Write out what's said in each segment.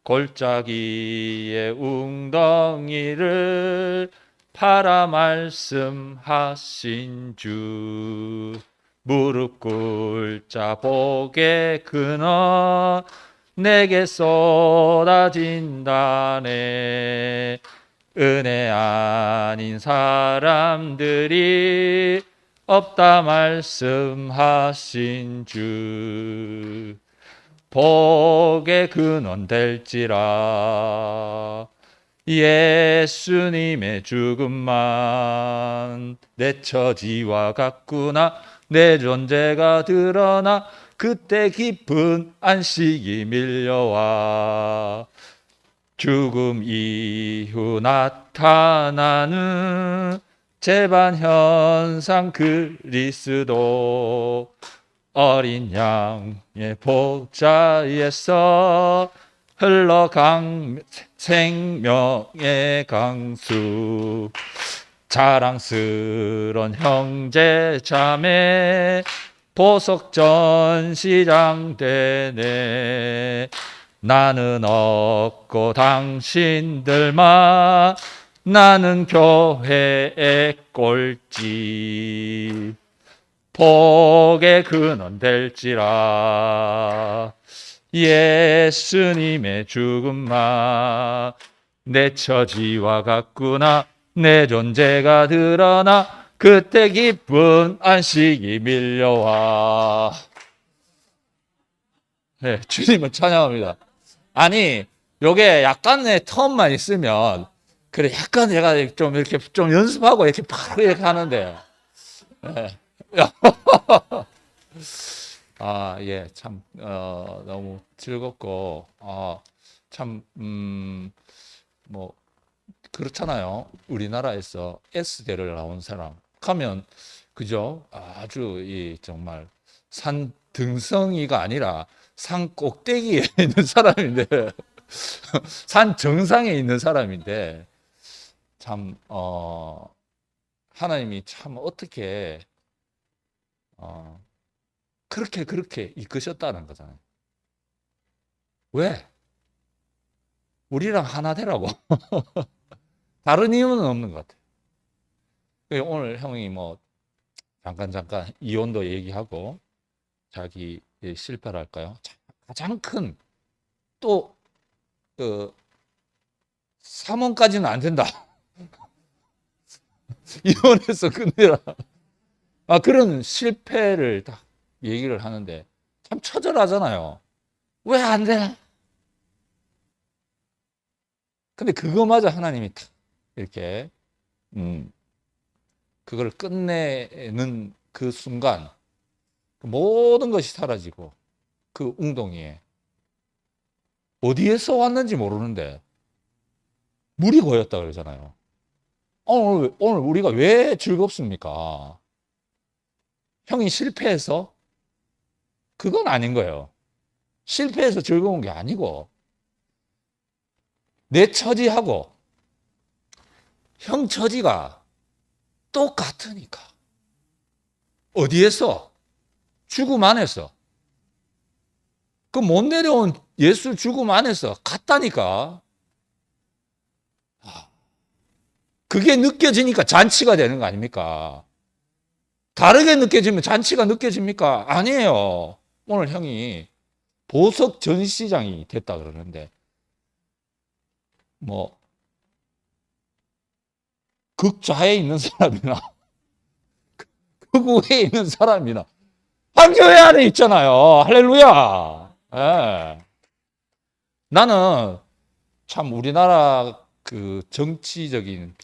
골짜기의 웅덩이를 파라 말씀하신 주. 무릎 꿇자 복의 근원 내게 쏟아진다네. 은혜 아닌 사람들이 없다 말씀하신 주. 복의 근원 될지라. 예수님의 죽음만 내 처지와 같구나. 내 존재가 드러나 그때 깊은 안식이 밀려와. 죽음 이후 나타나는 재반 현상 그리스도. 어린 양의 보좌에서 흘러간 생명의 강수. 자랑스런 형제 자매 보석 전시장 되네. 나는 없고 당신들만 나는 교회의 꼴찌. 복의 근원 될지라. 예수님의 죽음만 내 처지와 같구나. 내 존재가 드러나 그때 기쁜 안식이 밀려와. 네, 주님을 찬양합니다. 아니, 요게 약간의 텀만 있으면 그래 약간 제가 좀 이렇게 좀 연습하고 이렇게 바로 이렇게 하는데. 네. 아, 예, 참 너무 즐겁고 참 뭐 그렇잖아요. 우리나라에서 S대를 나온 사람 하면 그죠? 아주 이 정말 산 등성이가 아니라 산 꼭대기에 있는 사람인데 산 정상에 있는 사람인데 참 하나님이 참 어떻게 그렇게 이끄셨다는 거잖아요. 왜? 우리랑 하나 되라고. 다른 이유는 없는 것 같아요. 오늘 형이 뭐 잠깐 이혼도 얘기하고 자기 실패랄까요? 가장 큰 또 삼원까지는 안 된다. 이혼해서 끝내라. 그런 실패를 딱 얘기를 하는데 참 처절하잖아요. 왜 안 되나? 근데 그거마저 하나님이 딱 이렇게 그걸 끝내는 그 순간 모든 것이 사라지고 그 웅덩이에 어디에서 왔는지 모르는데 물이 고였다 그러잖아요. 오늘 우리가 왜 즐겁습니까? 형이 실패해서? 그건 아닌 거예요. 실패해서 즐거운 게 아니고 내 처지하고 형 처지가 똑같으니까. 어디에서? 죽음 안에서. 그 못 내려온 예수 죽음 안에서 같다니까. 그게 느껴지니까 잔치가 되는 거 아닙니까? 다르게 느껴지면 잔치가 느껴집니까? 아니에요. 오늘 형이 보석 전시장이 됐다 그러는데 뭐 극좌에 있는 사람이나 극우에 있는 사람이나 한 교회 안에 있잖아요. 할렐루야. 예. 나는 참 우리나라 그 정치적인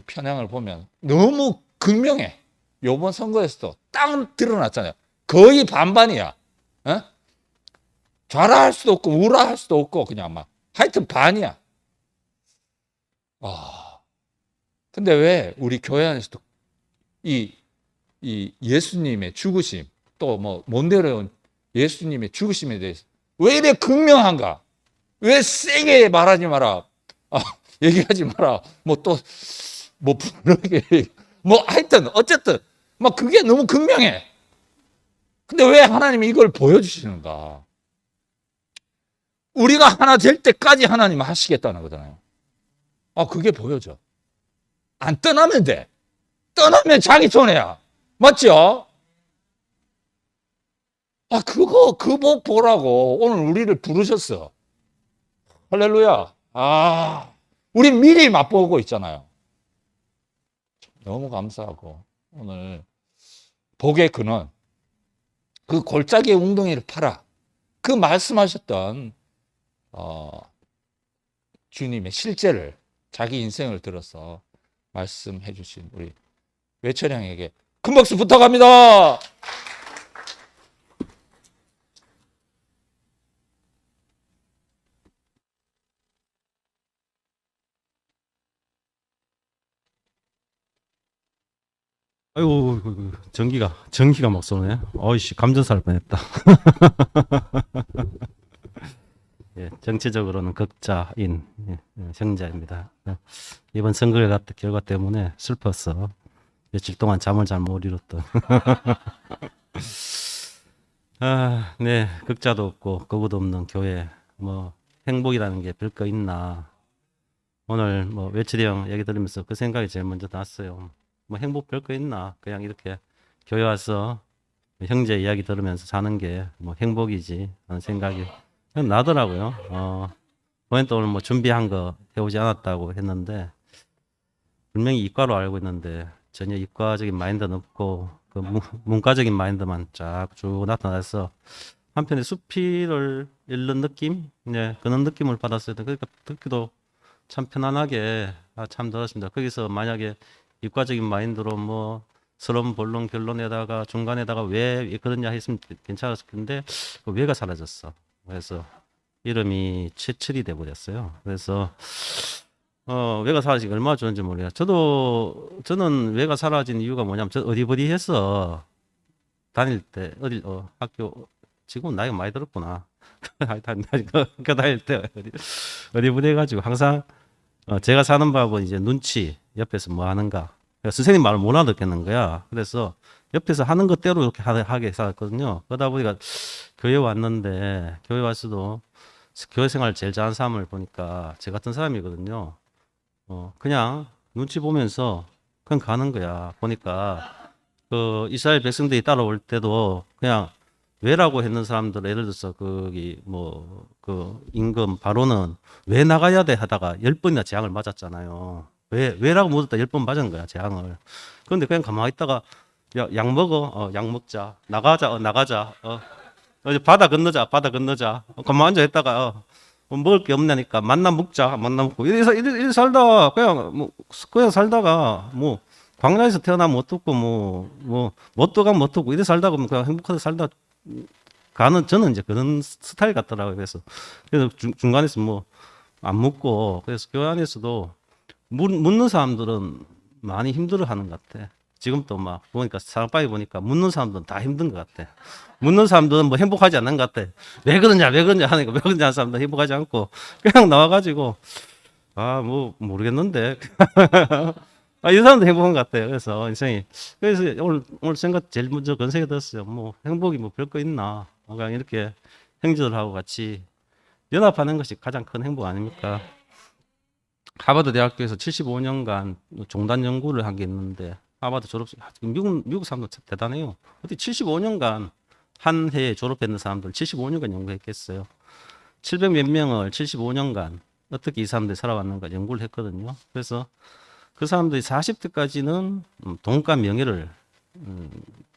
편향을 보면 너무 극명해. 요번 선거에서도 딱 드러났잖아요. 거의 반반이야. 예? 좌라할 수도 없고 우라할 수도 없고 그냥 막 하여튼 반이야. 근데 왜 우리 교회 안에서도 이 예수님의 죽으심 또 뭐 못 내려온 예수님의 죽으심에 대해서 왜 이래 극명한가? 왜 세게 말하지 마라. 얘기하지 마라. 뭐 또 뭐 부르게 뭐 하여튼 어쨌든 막 그게 너무 극명해. 근데 왜 하나님이 이걸 보여주시는가? 우리가 하나 될 때까지 하나님 하시겠다는 거잖아요. 그게 보여져. 안 떠나면 돼. 떠나면 자기 손해야. 맞죠? 그 복 보라고 오늘 우리를 부르셨어. 할렐루야. 우리 미리 맛보고 있잖아요. 너무 감사하고, 오늘 복의 근원, 그 골짜기의 웅덩이를 파라. 그 말씀하셨던, 주님의 실제를, 자기 인생을 들어서 말씀해 주신 우리 외철양에게 큰 박수 부탁합니다. 아이고, 전기가 막 쏘네. 어이씨, 감전 살 뻔했다. 예, 정치적으로는 극자인 형제입니다. 이번 선거 결과 때문에 슬퍼서 며칠 동안 잠을 잘 못 이뤘던. 네, 극자도 없고 거부도 없는 교회. 행복이라는 게 별거 있나. 오늘 외출이 형 얘기 들으면서 그 생각이 제일 먼저 났어요. 행복 별거 있나? 그냥 이렇게 교회 와서 형제 이야기 들으면서 사는 게 행복이지 하는 생각이 나더라고요. 본인 또 오늘 준비한 거 해오지 않았다고 했는데, 분명히 이과로 알고 있는데 전혀 이과적인 마인드는 없고 그 문과적인 마인드만 쫙 쭉 나타나서 한편에 수필을 읽는 느낌? 네, 그런 느낌을 받았어요. 그러니까 듣기도 참 편안하게 참 들었습니다. 거기서 만약에 이과적인 마인드로 서론, 본론, 결론에다가 중간에다가 왜 그러냐 했으면 괜찮았을 텐데 그 왜가 사라졌어. 그래서 이름이 최철이 돼버렸어요. 그래서 왜가 사라지기 얼마나 좋은지 모르겠어요. 저는 왜가 사라진 이유가 뭐냐면 저 어디버디해서 다닐 때 학교 지금 나이가 많이 들었구나. 학교 다닐 때 어디버디해가지고 항상 제가 사는 밥은 이제 눈치, 옆에서 뭐 하는가. 선생님 말을 못 알아듣겠는 거야. 그래서 옆에서 하는 것대로 이렇게 하게 살았거든요. 그러다 보니까 교회 왔는데, 교회 왔어도 교회 생활 제일 잘하는 사람을 보니까 제 같은 사람이거든요. 그냥 눈치 보면서 그냥 가는 거야. 보니까 그 이스라엘 백성들이 따라올 때도 그냥 왜라고 했는 사람들, 예를 들어서 그 임금 바로는 왜 나가야 돼 하다가 10번이나 재앙을 맞았잖아요. 왜라고 묻었다 10번 맞은 거야, 재앙을. 그런데 그냥 가만히 있다가 약 먹어, 약 먹자, 나가자, 이제 바다 건너자. 가만히 앉아 있다가 먹을 게 없냐니까 만나 먹자, 먹고 이래 살다 그냥 살다가 광야에서 태어나면 못 듣고 못 떠가면 못 듣고 이래 살다가 그냥 행복하게 살다 가는, 저는 이제 그런 스타일 같더라고요. 그래서 중간에서 안 묻고, 그래서 교회 안에서도 묻는 사람들은 많이 힘들어 하는 것 같아. 지금 또 보니까 사랑방에 보니까 묻는 사람들은 다 힘든 것 같아. 묻는 사람들은 행복하지 않는 것 같아. 왜 그러냐 하니까 왜 그러냐 하는 사람들은 행복하지 않고 그냥 나와가지고 모르겠는데 이 사람도 행복한 것 같아요. 그래서 인생이. 그래서 오늘 생각 제일 먼저 그런 생각이 들었어요. 행복이 별거 있나. 그냥 이렇게 형제들하고 같이 연합하는 것이 가장 큰 행복 아닙니까? 하버드 대학교에서 75년간 종단 연구를 한 게 있는데, 하버드 졸업생, 미국 사람들 참 대단해요. 어떻게 75년간 한 해에 졸업했는 사람들 75년간 연구했겠어요. 700몇 명을 75년간 어떻게 이 사람들이 살아왔는가 연구를 했거든요. 그래서 그 사람들이 40대까지는 돈과 명예를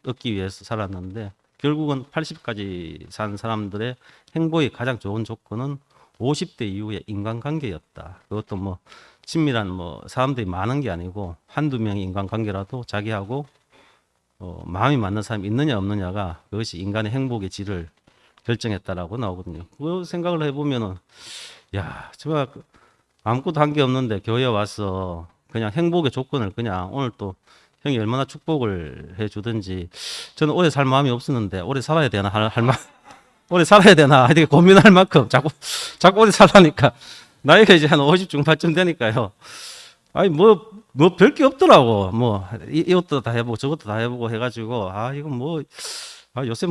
얻기 위해서 살았는데, 결국은 80까지 산 사람들의 행복이 가장 좋은 조건은 50대 이후의 인간관계였다. 그것도 친밀한 사람들이 많은 게 아니고 한두 명의 인간관계라도 자기하고 마음이 맞는 사람이 있느냐 없느냐가 그것이 인간의 행복의 질을 결정했다라고 나오거든요. 그 생각을 해보면은 정말 아무것도 한 게 없는데 교회에 와서 그냥 행복의 조건을 그냥, 오늘 또 형이 얼마나 축복을 해주든지, 저는 오래 살 마음이 없었는데 오래 살아야 되나 오래 살아야 되나 되게 고민할 만큼 자꾸 오래 살라니까 나이가 이제 한 50 중반쯤 되니까요. 별 게 없더라고. 이것도 다 해보고 저것도 다 해보고 해가지고 이건 요새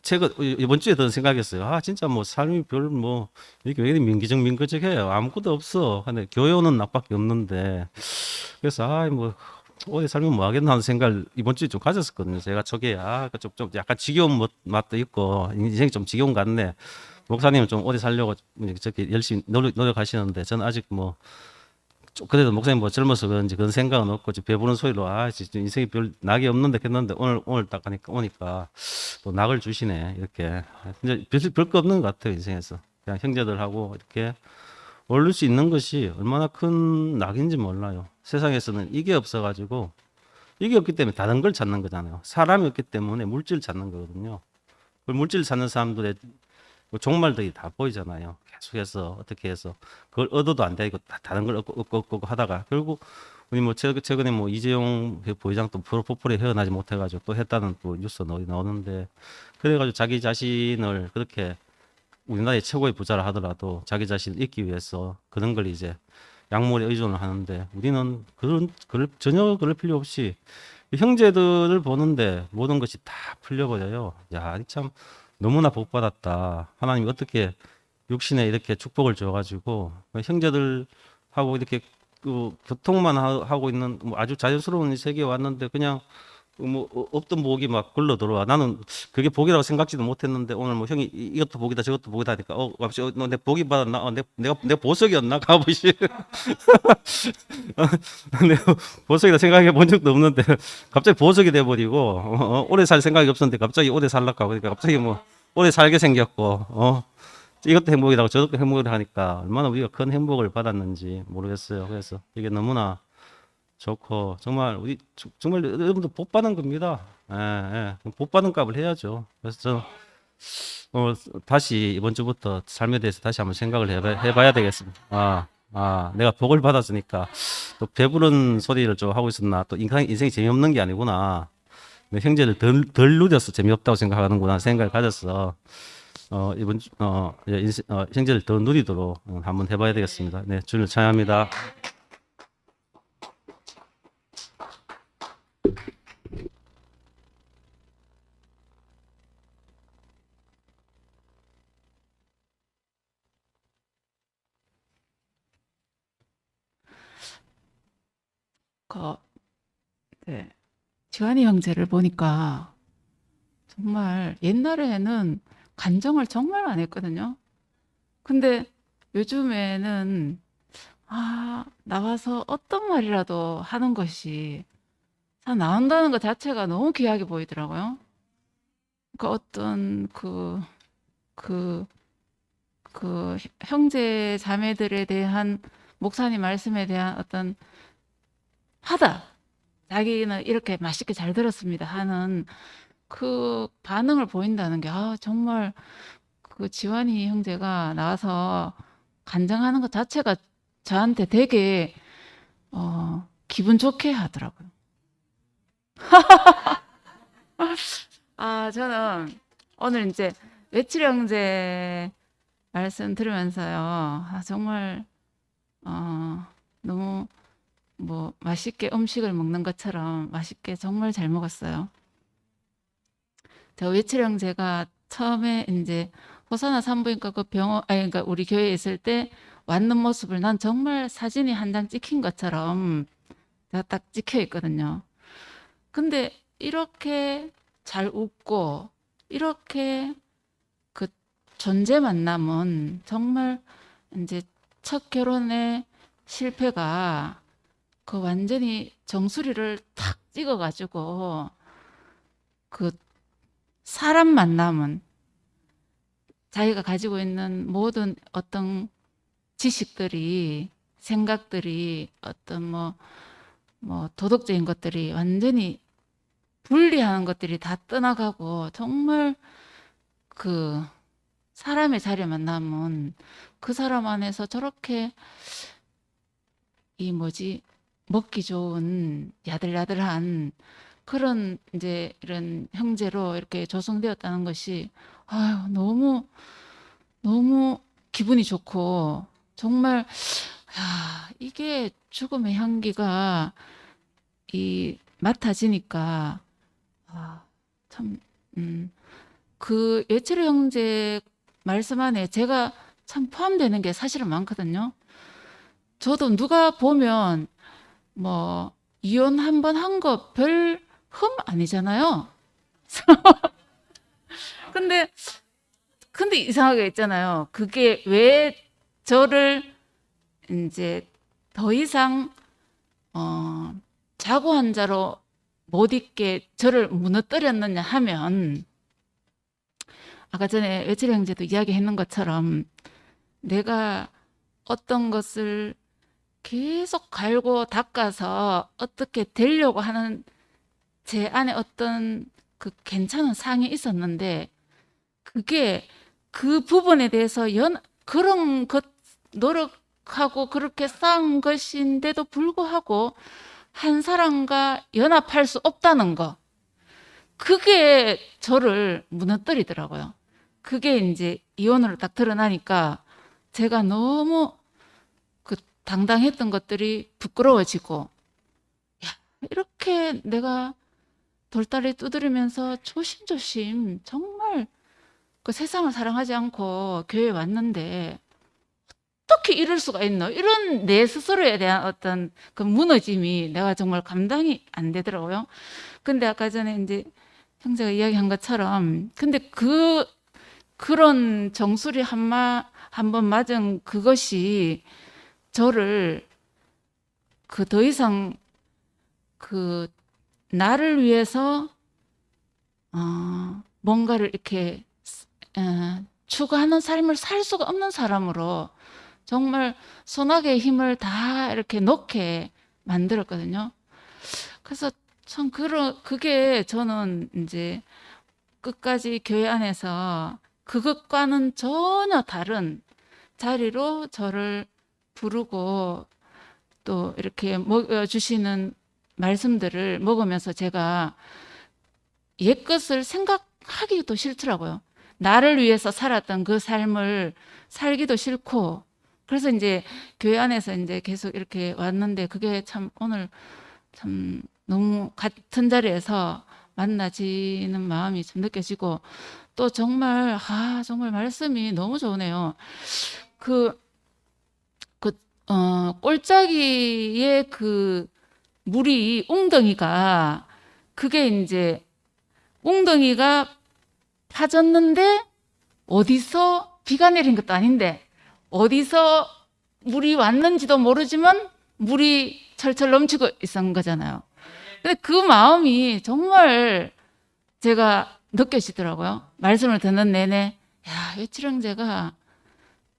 최근 이번 주에 든 생각했어요. 아 진짜 뭐 삶이 별 뭐 이렇게 왜 이렇게 민기적민거적해요. 아무것도 없어. 근데 교회 오는 낙밖에 없는데 그래서 아 뭐 어디 살면 뭐 하겠나 하는 생각을 이번 주에 좀 가졌었거든요. 제가 저게 좀 약간 지겨운 맛도 있고 인생이 좀 지겨운 것 같네. 목사님은 좀 어디 살려고 저렇게 열심히 노력하시는데 저는 아직 뭐 그래도 목사님 뭐 젊어서 그런지 그런 생각은 없고 배부른 소리로 진짜 인생이 별 낙이 없는데 했는데 오늘 딱 오니까 또 낙을 주시네 이렇게. 진짜 별거 없는 것 같아요 인생에서. 그냥 형제들하고 이렇게 어울릴 수 있는 것이 얼마나 큰 낙인지 몰라요. 세상에서는 이게 없어가지고 이게 없기 때문에 다른 걸 찾는 거잖아요. 사람이 없기 때문에 물질을 찾는 거거든요. 그 물질을 찾는 사람들의 뭐 종말들이 다 보이잖아요. 계속해서 어떻게 해서 그걸 얻어도 안 되고 다른 걸 얻고 하다가 결국 우리 뭐 최근에 뭐 이재용 부회장 또 프로포폴에 헤어나지 못해가지고 또 했다는 또 뉴스 나오는데 그래가지고 자기 자신을 그렇게 우리나라의 최고의 부자라 하더라도 자기 자신을 잊기 위해서 그런 걸 이제 약물에 의존을 하는데 우리는 전혀 그럴 필요 없이 형제들을 보는데 모든 것이 다 풀려버려요. 야, 참 너무나 복받았다. 하나님이 어떻게 육신에 이렇게 축복을 줘가지고 형제들하고 이렇게 그 교통만 하고 있는 뭐 아주 자연스러운 세계에 왔는데 그냥 뭐 없던 복이 막 굴러 들어와. 나는 그게 복이라고 생각지도 못했는데 오늘 뭐 형이 이것도 복이다 저것도 복이다 하니까 갑자기 너 내 복이 받았나? 내가 보석이었나? 가보시. 내가 보석이다 생각해 본 적도 없는데 갑자기 보석이 돼버리고 오래 살 생각이 없었는데 갑자기 오래 살라고 하고 그러니까 갑자기 뭐 오래 살게 생겼고 이것도 행복이라고 저것도 행복이라고 하니까 얼마나 우리가 큰 행복을 받았는지 모르겠어요. 그래서 이게 너무나 좋고 정말 우리 정말 여러분들 복 받은 겁니다. 예, 예. 복 받은 값을 해야죠. 그래서 저 다시 이번 주부터 삶에 대해서 다시 한번 생각을 해봐야 되겠습니다. 내가 복을 받았으니까 또 배부른 소리를 좀 하고 있었나 또 인생이 재미없는 게 아니구나. 내 형제를 덜 누려서 재미없다고 생각하는구나 생각을 가졌어. 형제를 더 누리도록 한번 해봐야 되겠습니다. 네, 주를 찬양합니다. 네. 지환이 형제를 보니까 정말 옛날에는 간정을 정말 안 했거든요. 근데 요즘에는 나와서 어떤 말이라도 하는 것이 다 나온다는 것 자체가 너무 귀하게 보이더라고요. 그러니까 어떤 형제 자매들에 대한 목사님 말씀에 대한 어떤 자기는 이렇게 맛있게 잘 들었습니다 하는 그 반응을 보인다는 게 정말 그 지환이 형제가 나와서 간증하는 것 자체가 저한테 되게 기분 좋게 하더라고요. 저는 오늘 이제 외칠 형제 말씀 들으면서요. 정말 너무 뭐 맛있게 음식을 먹는 것처럼 맛있게 정말 잘 먹었어요. 저 외칠 형제가 처음에 이제 호사나 산부인과 그 그러니까 우리 교회에 있을 때 왔는 모습을 난 정말 사진이 한 장 찍힌 것처럼 제가 딱 찍혀 있거든요. 근데 이렇게 잘 웃고 이렇게 그 존재 만남은 정말 이제 첫 결혼의 실패가 그 완전히 정수리를 탁 찍어가지고 그 사람 만남은 자기가 가지고 있는 모든 어떤 지식들이 생각들이 어떤 뭐 도덕적인 것들이 완전히 분리하는 것들이 다 떠나가고 정말 그 사람의 자리에 만나면 그 사람 안에서 저렇게 먹기 좋은 야들야들한 그런 이제 이런 형제로 이렇게 조성되었다는 것이 너무 기분이 좋고 정말 이게 죽음의 향기가 맡아지니까 참 그 예철이 형제 말씀 안에 제가 참 포함되는 게 사실은 많거든요. 저도 누가 보면 뭐 이혼 한 번 한 거 별 흠 아니잖아요. 근데 이상하게 있잖아요. 그게 왜 저를 이제 더 이상 자고 한 자로 못 있게 저를 무너뜨렸느냐 하면, 아까 전에 외철이 형제도 이야기했는 것처럼 내가 어떤 것을 계속 갈고 닦아서 어떻게 되려고 하는 제 안에 어떤 그 괜찮은 상이 있었는데, 그게 그 부분에 대해서 그런 것 노력하고 그렇게 쌓은 것인데도 불구하고 한 사람과 연합할 수 없다는 거, 그게 저를 무너뜨리더라고요. 그게 이제 이혼으로 딱 드러나니까 제가 너무 그 당당했던 것들이 부끄러워지고, 야, 이렇게 내가 돌다리 두드리면서 조심조심 정말 그 세상을 사랑하지 않고 교회에 왔는데 어떻게 이럴 수가 있노? 이런 내 스스로에 대한 어떤 그 무너짐이 내가 정말 감당이 안 되더라고요. 근데 아까 전에 이제 형제가 이야기한 것처럼, 근데 그런 정수리 한 번 맞은 그것이 저를 그 더 이상 그 나를 위해서 뭔가를 이렇게 추구하는 삶을 살 수가 없는 사람으로 정말 소나기의 힘을 다 이렇게 놓게 만들었거든요. 그래서 참 그게 저는 이제 끝까지 교회 안에서 그것과는 전혀 다른 자리로 저를 부르고 또 이렇게 먹여주시는 말씀들을 먹으면서 제가 옛것을 생각하기도 싫더라고요. 나를 위해서 살았던 그 삶을 살기도 싫고, 그래서 이제 교회 안에서 이제 계속 이렇게 왔는데, 그게 참 오늘 참 너무 같은 자리에서 만나지는 마음이 좀 느껴지고, 또 정말 정말 말씀이 너무 좋으네요. 꼴짜기의 그 물이 웅덩이가, 그게 이제 웅덩이가 파졌는데 어디서 비가 내린 것도 아닌데 어디서 물이 왔는지도 모르지만 물이 철철 넘치고 있었던 거잖아요. 근데 그 마음이 정말 제가 느껴지더라고요. 말씀을 듣는 내내, 야, 외칠 형제가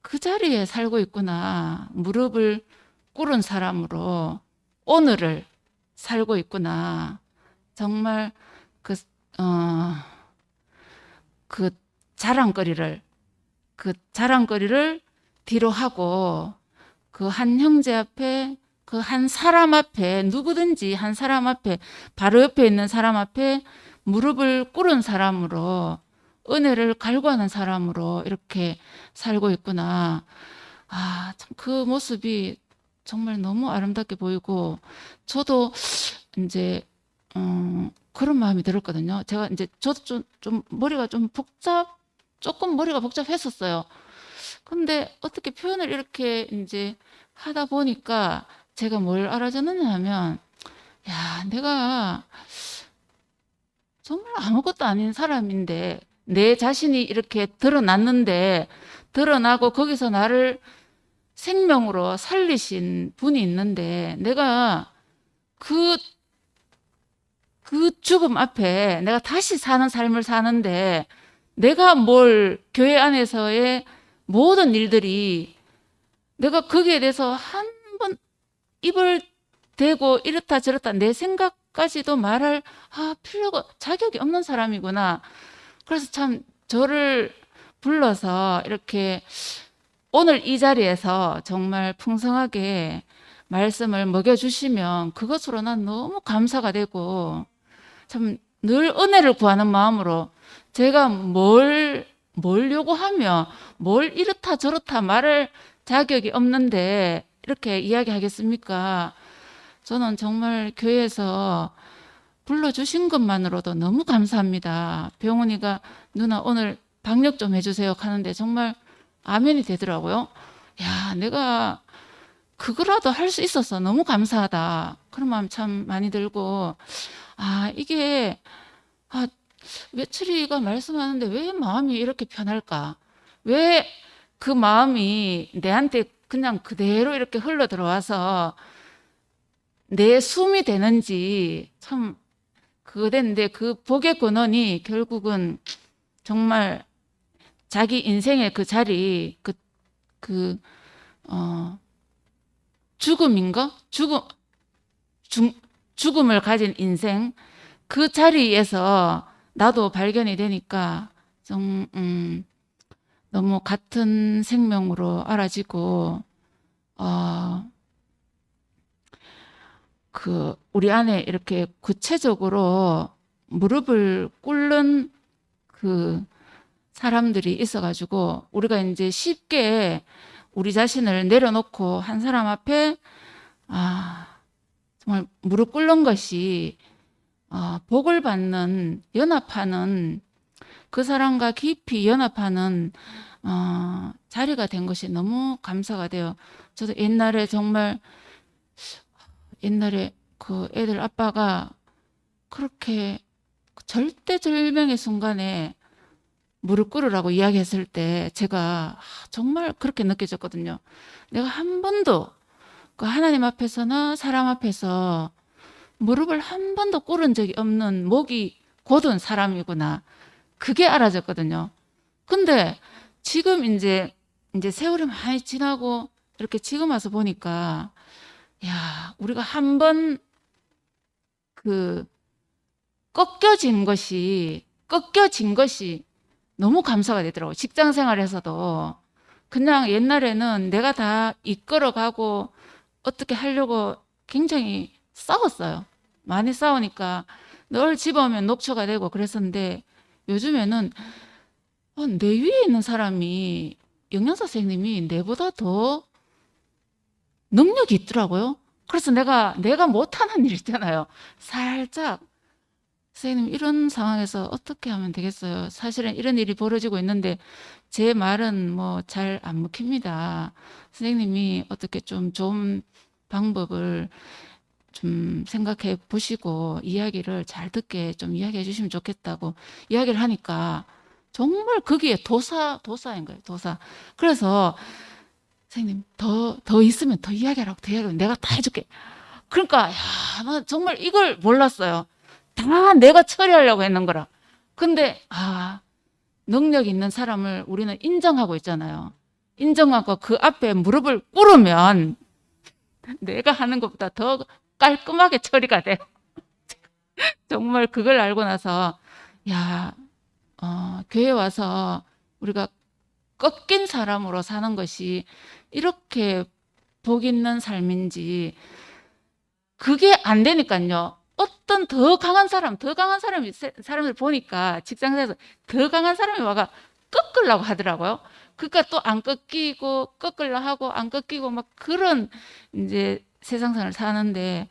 그 자리에 살고 있구나. 무릎을 꿇은 사람으로 오늘을 살고 있구나. 정말 그 자랑거리를 뒤로 하고 그 한 형제 앞에, 그 한 사람 앞에, 누구든지 한 사람 앞에, 바로 옆에 있는 사람 앞에 무릎을 꿇은 사람으로, 은혜를 갈구하는 사람으로 이렇게 살고 있구나. 참 그 모습이 정말 너무 아름답게 보이고, 저도 이제 그런 마음이 들었거든요. 제가 이제 저도 좀 머리가 조금 머리가 복잡했었어요. 근데 어떻게 표현을 이렇게 이제 하다 보니까 제가 뭘 알아졌느냐 하면, 야, 내가 정말 아무것도 아닌 사람인데, 내 자신이 이렇게 드러나고 거기서 나를 생명으로 살리신 분이 있는데, 내가 그 죽음 앞에 내가 다시 사는 삶을 사는데, 내가 교회 안에서의 모든 일들이 내가 거기에 대해서 한 번 입을 대고 이렇다 저렇다 내 생각까지도 말할 필요가, 자격이 없는 사람이구나. 그래서 참 저를 불러서 이렇게 오늘 이 자리에서 정말 풍성하게 말씀을 먹여주시면 그것으로 난 너무 감사가 되고, 참 늘 은혜를 구하는 마음으로, 제가 뭘 요구하며 뭘 이렇다 저렇다 말할 자격이 없는데 이렇게 이야기하겠습니까? 저는 정말 교회에서 불러주신 것만으로도 너무 감사합니다. 병원이가 누나 오늘 방역 좀 해주세요 하는데 정말 아멘이 되더라고요. 야, 내가 그거라도 할 수 있어서 너무 감사하다. 그런 마음 참 많이 들고, 아, 이게, 아, 외출이가 말씀하는데 왜 마음이 이렇게 편할까? 왜 그 마음이 내한테 그냥 그대로 이렇게 흘러 들어와서 내 숨이 되는지 참 그거 됐는데 그 복의 근원이 결국은 정말 자기 인생의 그 자리, 죽음인가? 죽음을 가진 인생, 그 자리에서 나도 발견이 되니까 좀, 너무 같은 생명으로 알아지고, 우리 안에 이렇게 구체적으로 무릎을 꿇는 그 사람들이 있어가지고, 우리가 이제 쉽게 우리 자신을 내려놓고 한 사람 앞에, 정말 무릎 꿇는 것이, 복을 받는, 연합하는, 그 사람과 깊이 연합하는, 자리가 된 것이 너무 감사가 돼요. 저도 옛날에 정말, 옛날에 그 애들 아빠가 그렇게 절대절명의 순간에 무릎 꿇으라고 이야기했을 때 제가 정말 그렇게 느껴졌거든요. 내가 한 번도 그 하나님 앞에서나 사람 앞에서 무릎을 한 번도 꿇은 적이 없는 목이 곧은 사람이구나. 그게 알아졌거든요. 근데 지금 이제 세월이 많이 지나고 이렇게 지금 와서 보니까 야, 우리가 한 번 꺾여진 것이 너무 감사가 되더라고요. 직장 생활에서도 그냥 옛날에는 내가 다 이끌어가고 어떻게 하려고 굉장히 싸웠어요. 많이 싸우니까 늘 집어오면 녹초가 되고 그랬었는데 요즘에는 내 위에 있는 사람이 영양사 선생님이 내보다 더 능력이 있더라고요. 그래서 내가 못하는 일 있잖아요. 살짝 선생님 이런 상황에서 어떻게 하면 되겠어요? 사실은 이런 일이 벌어지고 있는데 제 말은 뭐 잘 안 먹힙니다. 선생님이 어떻게 좀 좋은 방법을 좀 생각해 보시고 이야기를 잘 듣게 좀 이야기해 주시면 좋겠다고 이야기를 하니까 정말 거기에 도사인 거예요. 도사. 그래서 선생님 더 있으면 더 이야기하라고 더 이야기하라고 내가 다 해줄게. 그러니까 야, 나 정말 이걸 몰랐어요. 다 내가 처리하려고 했는 거라. 근데 능력 있는 사람을 우리는 인정하고 있잖아요. 인정하고 그 앞에 무릎을 꿇으면 내가 하는 것보다 더 깔끔하게 처리가 돼요. 정말 그걸 알고 나서 야, 교회 와서 우리가 꺾인 사람으로 사는 것이 이렇게 복 있는 삶인지 그게 안 되니까요. 어떤 더 강한 사람들 보니까 직장에서 더 강한 사람이 와가 꺾으려고 하더라고요. 그러니까 또 안 꺾이고 꺾으려 하고 안 꺾이고 막 그런 이제 세상생활을 사는데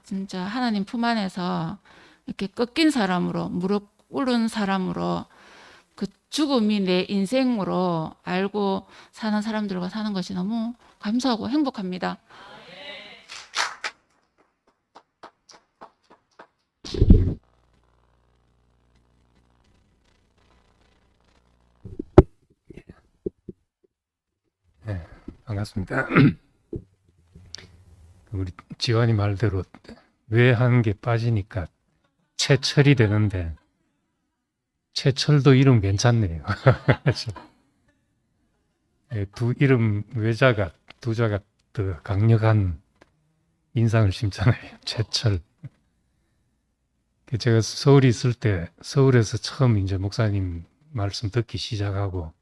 진짜 하나님 품 안에서 이렇게 꺾인 사람으로 무릎 꿇은 사람으로 그 죽음이 내 인생으로 알고 사는 사람들과 사는 것이 너무 감사하고 행복합니다. 네, 반갑습니다. 우리 지환이 말대로 왜 하는 게 빠지니까 채철이 되는데 채철도 이름 괜찮네요. 두 이름 외자가 두 자가 더 강력한 인상을 심잖아요. 채철. 제가 서울에 있을 때 서울에서 처음 이제 목사님 말씀 듣기 시작하고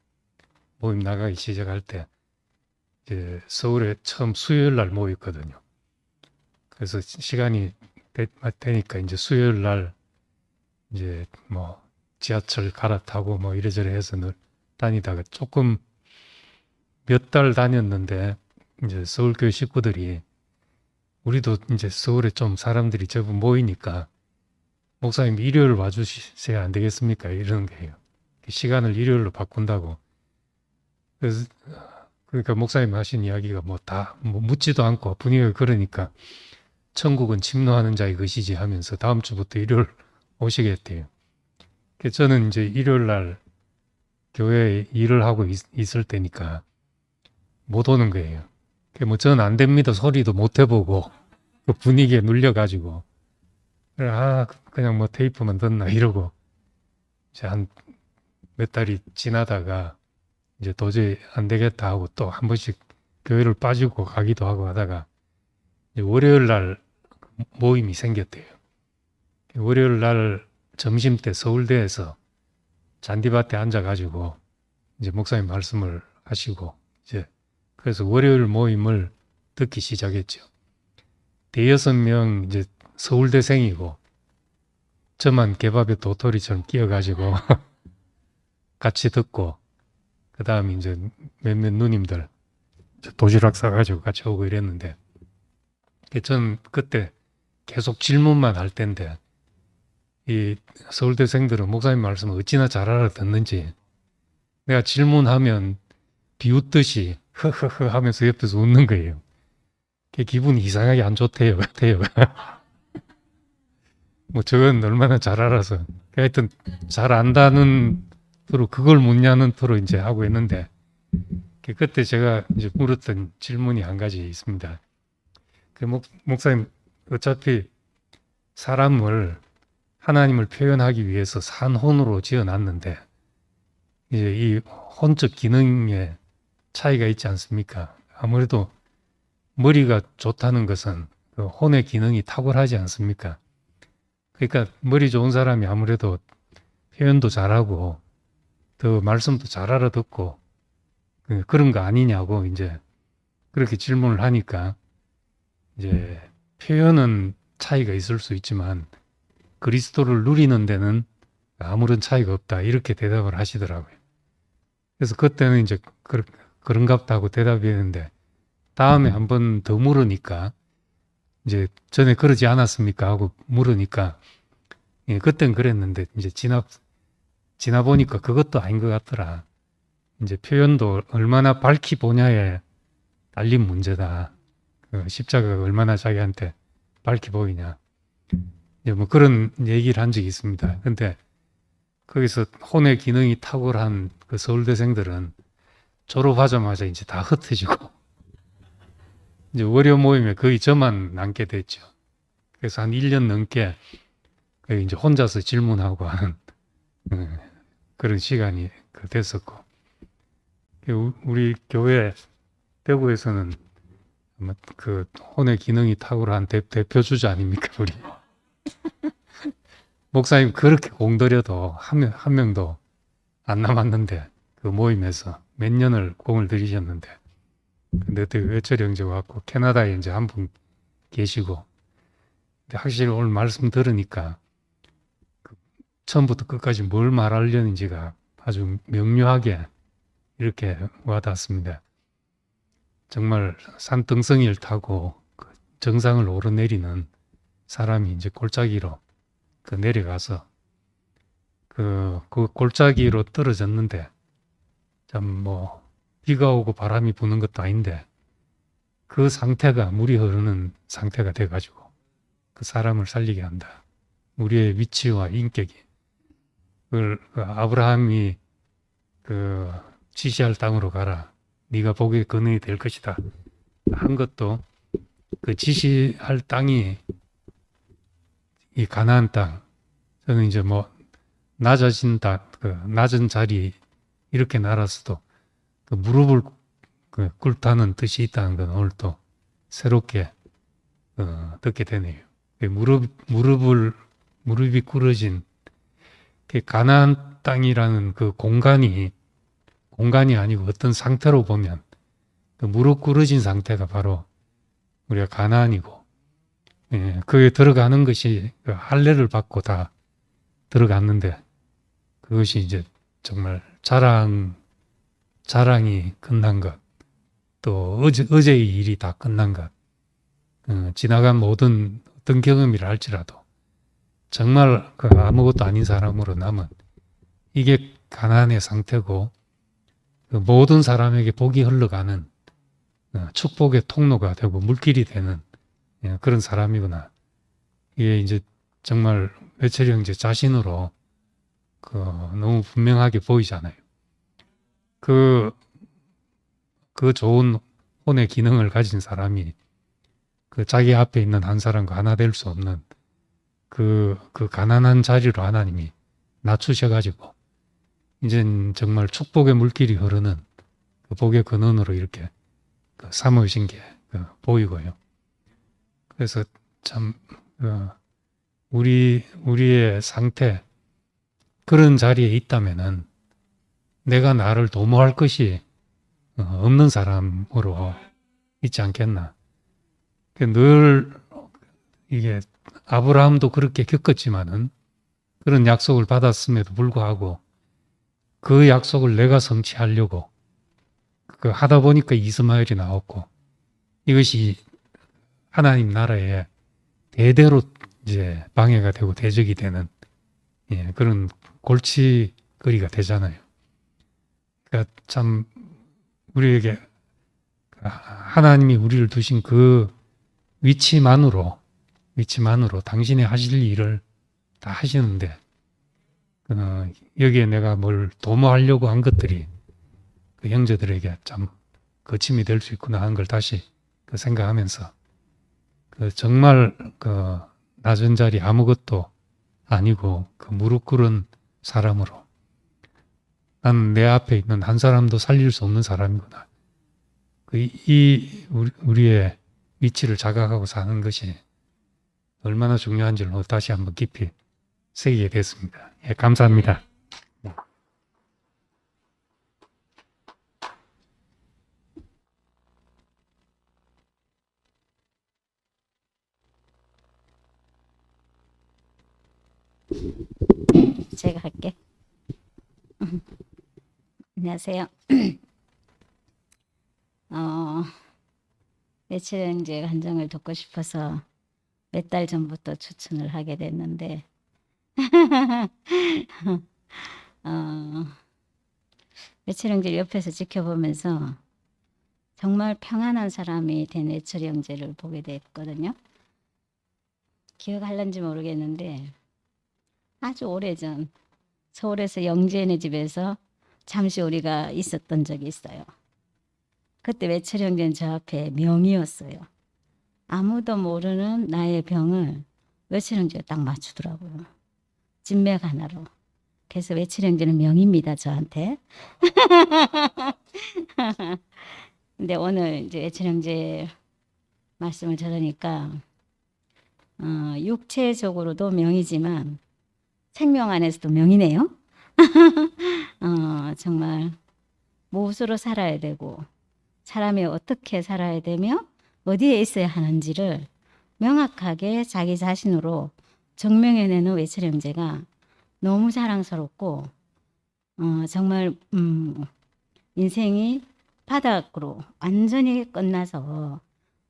모임 나가기 시작할 때 이제 서울에 처음 수요일 날 모였거든요. 그래서 시간이 되니까 이제 수요일 날 이제 뭐 지하철 갈아타고 뭐 이래저래 해서 늘 다니다가 조금 몇 달 다녔는데 이제 서울교회 식구들이 우리도 이제 서울에 좀 사람들이 제법 모이니까 목사님 일요일 와주셔야 안 되겠습니까? 이러는 거예요. 시간을 일요일로 바꾼다고. 그래서 그러니까 목사님 하신 이야기가 뭐 다 뭐 묻지도 않고 분위기가 그러니까 천국은 침노하는 자의 것이지 하면서 다음 주부터 일요일 오시겠대요. 그래서 저는 이제 일요일 날 교회에 일을 하고 있을 때니까 못 오는 거예요. 뭐 저는 안 됩니다 소리도 못 해보고 그 분위기에 눌려가지고 그냥 뭐 테이프만 듣나 이러고 이제 한 몇 달이 지나다가 이제 도저히 안 되겠다 하고 또 한 번씩 교회를 빠지고 가기도 하고 하다가 이제 월요일 날 모임이 생겼대요. 월요일 날 점심 때 서울대에서 잔디밭에 앉아가지고 이제 목사님 말씀을 하시고 이제 그래서 월요일 모임을 듣기 시작했죠. 대여섯 명 이제 서울대생이고 저만 개밥에 도토리처럼 끼어가지고 같이 듣고 그 다음에 이제 몇몇 누님들 도시락 싸가지고 같이 오고 이랬는데 저는 그때 계속 질문만 할 텐데 이 서울대생들은 목사님 말씀을 어찌나 잘 알아듣는지 내가 질문하면 비웃듯이 흐흐흐 하면서 옆에서 웃는 거예요. 기분이 이상하게 안 좋대요. 뭐 저건 얼마나 잘 알아서 하여튼 잘 안다는 토로 그걸 묻냐는 토로 이제 하고 있는데 그때 제가 이제 물었던 질문이 한 가지 있습니다. 그 목사님 어차피 사람을 하나님을 표현하기 위해서 산혼으로 지어놨는데 이제 이 혼적 기능에 차이가 있지 않습니까? 아무래도 머리가 좋다는 것은 그 혼의 기능이 탁월하지 않습니까? 그러니까 머리 좋은 사람이 아무래도 표현도 잘하고 더 말씀도 잘 알아듣고 그런 거 아니냐고 이제 그렇게 질문을 하니까 이제 표현은 차이가 있을 수 있지만 그리스도를 누리는 데는 아무런 차이가 없다 이렇게 대답을 하시더라고요. 그래서 그때는 이제 그런갑다 하고 대답했는데 다음에 한 번 더 물으니까 이제 전에 그러지 않았습니까 하고 물으니까 예, 그땐 그랬는데 이제 지나 보니까 그것도 아닌 것 같더라. 이제 표현도 얼마나 밝히 보냐에 달린 문제다. 그 십자가가 얼마나 자기한테 밝히 보이냐. 이제 뭐 그런 얘기를 한 적이 있습니다. 근데 거기서 혼의 기능이 탁월한 그 서울대생들은 졸업하자마자 이제 다 흩어지고 이제 월요 모임에 거의 저만 남게 됐죠. 그래서 한 1년 넘게 거의 이제 혼자서 질문하고 하는 그런 시간이 됐었고 우리 교회 대구에서는 그 혼의 기능이 탁월한 대표 주자 아닙니까 우리 목사님 그렇게 공들여도 한 명도 안 남았는데 그 모임에서 몇 년을 공을 들이셨는데 근데 그때 외철 형제 왔고 캐나다에 이제 한 분 계시고 근데 확실히 오늘 말씀 들으니까 처음부터 끝까지 뭘 말하려는지가 아주 명료하게 이렇게 와닿습니다. 정말 산등성이를 타고 그 정상을 오르내리는 사람이 이제 골짜기로 내려가서 그 골짜기로 떨어졌는데 참 뭐 비가 오고 바람이 부는 것도 아닌데 그 상태가 물이 흐르는 상태가 돼가지고 그 사람을 살리게 한다. 우리의 위치와 인격이 그 아브라함이 그 지시할 땅으로 가라. 네가 복의 근원이 될 것이다. 한 것도 그 지시할 땅이 이 가나안 땅. 저는 이제 뭐 낮아진다. 그 낮은 자리 이렇게 날아서도 그 무릎을 꿇다는 뜻이 있다는 건 오늘 또 새롭게 듣게 되네요. 무릎이 꿇어진 그 가나안 땅이라는 그 공간이 아니고 어떤 상태로 보면 그 무릎 꿇어진 상태가 바로 우리가 가나안이고 예, 그에 들어가는 것이 그 할례를 받고 다 들어갔는데 그것이 이제 정말 자랑이 끝난 것, 또 어제의 일이 다 끝난 것, 지나간 모든 어떤 경험이라 할지라도 정말 그 아무것도 아닌 사람으로 남은 이게 가난의 상태고 그 모든 사람에게 복이 흘러가는 축복의 통로가 되고 물길이 되는 그런 사람이구나. 이게 이제 정말 외철이 형제 자신으로 너무 분명하게 보이잖아요. 그 좋은 혼의 기능을 가진 사람이 그 자기 앞에 있는 한 사람과 하나 될 수 없는 그 가난한 자리로 하나님이 낮추셔가지고 이젠 정말 축복의 물길이 흐르는 그 복의 근원으로 이렇게 삼으신 게 보이고요. 그래서 참 우리의 상태 그런 자리에 있다면은 내가 나를 도모할 것이 없는 사람으로 있지 않겠나. 늘 이게 아브라함도 그렇게 겪었지만은 그런 약속을 받았음에도 불구하고 그 약속을 내가 성취하려고 하다 보니까 이스마엘이 나왔고 이것이 하나님 나라에 대대로 이제 방해가 되고 대적이 되는 그런 골칫거리가 되잖아요. 그러니까 참 우리에게 하나님이 우리를 두신 그 위치만으로 당신이 하실 일을 다 하시는데 여기에 내가 뭘 도모하려고 한 것들이 그 형제들에게 참 거침이 될 수 있구나 하는 걸 다시 생각하면서 정말 낮은 자리 아무것도 아니고 무릎 꿇은 사람으로 나는 내 앞에 있는 한 사람도 살릴 수 없는 사람이구나. 우리의 위치를 자각하고 사는 것이 얼마나 중요한지를 다시 한번 깊이 새기게 됐습니다. 예, 감사합니다. 제가 할게. 안녕하세요. 외칠 형제 간증을 듣고 싶어서 몇 달 전부터 추천을 하게 됐는데 외칠 형제를 옆에서 지켜보면서 정말 평안한 사람이 된 외칠 형제를 보게 됐거든요. 기억할런지 모르겠는데 아주 오래전 서울에서 영재네 집에서 잠시 우리가 있었던 적이 있어요. 그때 외철 형제는 저 앞에 명이었어요. 아무도 모르는 나의 병을 외철 형제가 딱 맞추더라고요. 진맥 하나로. 그래서 외철 형제는 명입니다, 저한테. 근데 오늘 이제 외철 형제 말씀을 들으니까 육체적으로도 명이지만 생명 안에서도 명이네요. 정말 무엇으로 살아야 되고 사람이 어떻게 살아야 되며 어디에 있어야 하는지를 명확하게 자기 자신으로 증명해내는 외철 형제가 너무 자랑스럽고 정말 인생이 바닥으로 완전히 끝나서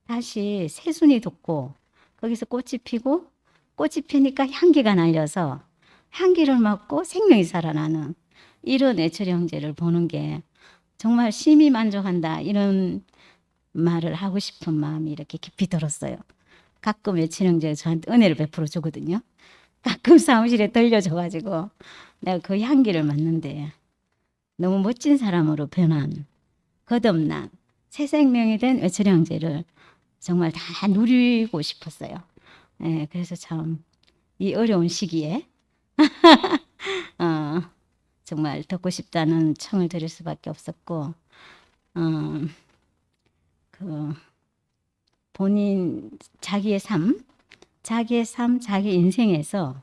다시 새순이 돋고 거기서 꽃이 피고 꽃이 피니까 향기가 날려서 향기를 맡고 생명이 살아나는 이런 외철 형제를 보는 게 정말 심히 만족한다, 이런 말을 하고 싶은 마음이 이렇게 깊이 들었어요. 가끔 외철 형제가 저한테 은혜를 베풀어 주거든요. 가끔 사무실에 들려줘가지고 내가 그 향기를 맡는데 너무 멋진 사람으로 변한 거듭난 새 생명이 된 외철 형제를 정말 다 누리고 싶었어요. 네, 그래서 참 이 어려운 시기에 정말 듣고 싶다는 청을 드릴 수밖에 없었고, 본인 자기의 삶, 자기 인생에서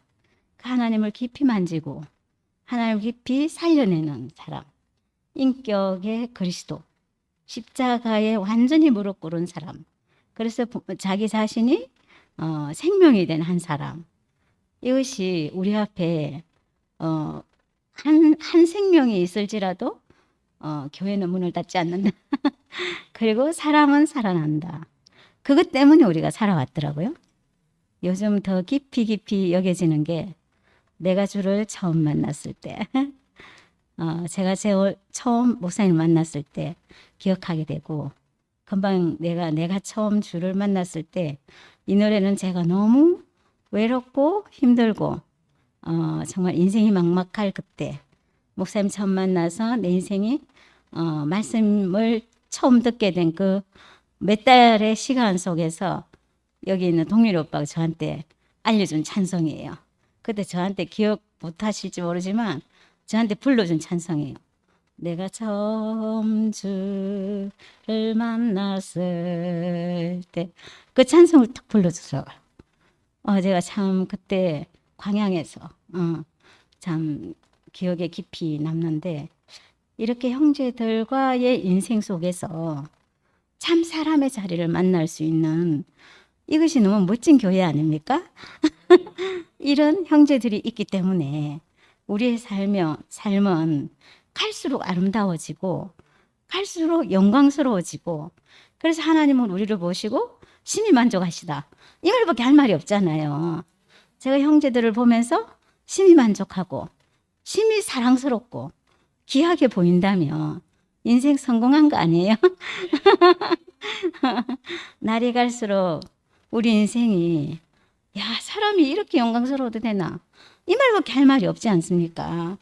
하나님을 깊이 만지고 하나님을 깊이 살려내는 사람, 인격의 그리스도, 십자가에 완전히 무릎 꿇은 사람, 그래서 자기 자신이 생명이 된 한 사람, 이것이 우리 앞에 한 생명이 있을지라도 교회는 문을 닫지 않는다. 그리고 사람은 살아난다. 그것 때문에 우리가 살아왔더라고요. 요즘 더 깊이 여겨지는 게 내가 주를 처음 만났을 때, 제가 처음 목사님 만났을 때 기억하게 되고, 금방 내가 처음 주를 만났을 때 이 노래는 제가 너무 외롭고 힘들고 정말 인생이 막막할 그때 목사님 처음 만나서 내 인생이 말씀을 처음 듣게 된 그 몇 달의 시간 속에서 여기 있는 동률 오빠가 저한테 알려준 찬송이에요. 그때 저한테 기억 못 하실지 모르지만 저한테 불러준 찬송이에요. 내가 처음 주를 만났을 때 그 찬송을 딱 불러주더라고요. 제가 참 그때 광양에서 참 기억에 깊이 남는데, 이렇게 형제들과의 인생 속에서 참 사람의 자리를 만날 수 있는, 이것이 너무 멋진 교회 아닙니까? 이런 형제들이 있기 때문에 우리의 삶은 갈수록 아름다워지고 갈수록 영광스러워지고, 그래서 하나님은 우리를 보시고 심히 만족하시다, 이 말밖에 할 말이 없잖아요. 제가 형제들을 보면서 심히 만족하고 심히 사랑스럽고 귀하게 보인다면 인생 성공한 거 아니에요? 날이 갈수록 우리 인생이, 야, 사람이 이렇게 영광스러워도 되나, 이 말밖에 할 말이 없지 않습니까?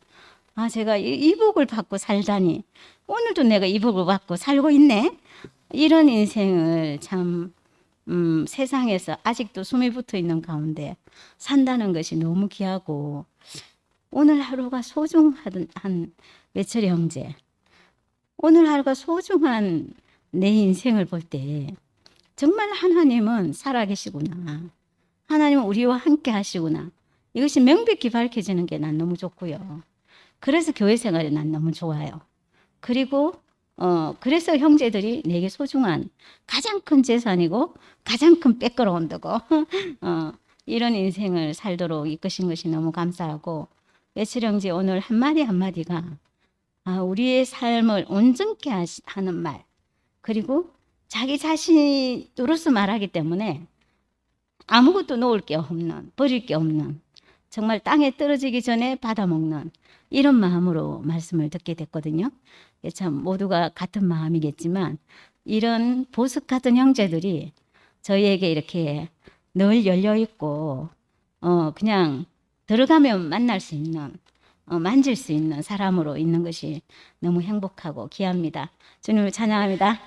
제가 이 복을 받고 살다니, 오늘도 내가 이 복을 받고 살고 있네. 이런 인생을 참 세상에서 아직도 숨이 붙어 있는 가운데 산다는 것이 너무 귀하고, 오늘 하루가 소중한 외철이 형제, 오늘 하루가 소중한 내 인생을 볼 때 정말 하나님은 살아계시구나, 하나님은 우리와 함께 하시구나, 이것이 명백히 밝혀지는 게 난 너무 좋고요. 그래서 교회 생활이 난 너무 좋아요. 그리고 그래서 형제들이 내게 소중한 가장 큰 재산이고 가장 큰 백그라운드고 이런 인생을 살도록 이끄신 것이 너무 감사하고, 외칠 형제 오늘 한마디 한마디가 우리의 삶을 온전케 하는 말, 그리고 자기 자신으로서 말하기 때문에 아무것도 놓을 게 없는, 버릴 게 없는, 정말 땅에 떨어지기 전에 받아먹는 이런 마음으로 말씀을 듣게 됐거든요. 참 모두가 같은 마음이겠지만 이런 보석 같은 형제들이 저희에게 이렇게 늘 열려있고 그냥 들어가면 만날 수 있는, 만질 수 있는 사람으로 있는 것이 너무 행복하고 귀합니다. 주님을 찬양합니다.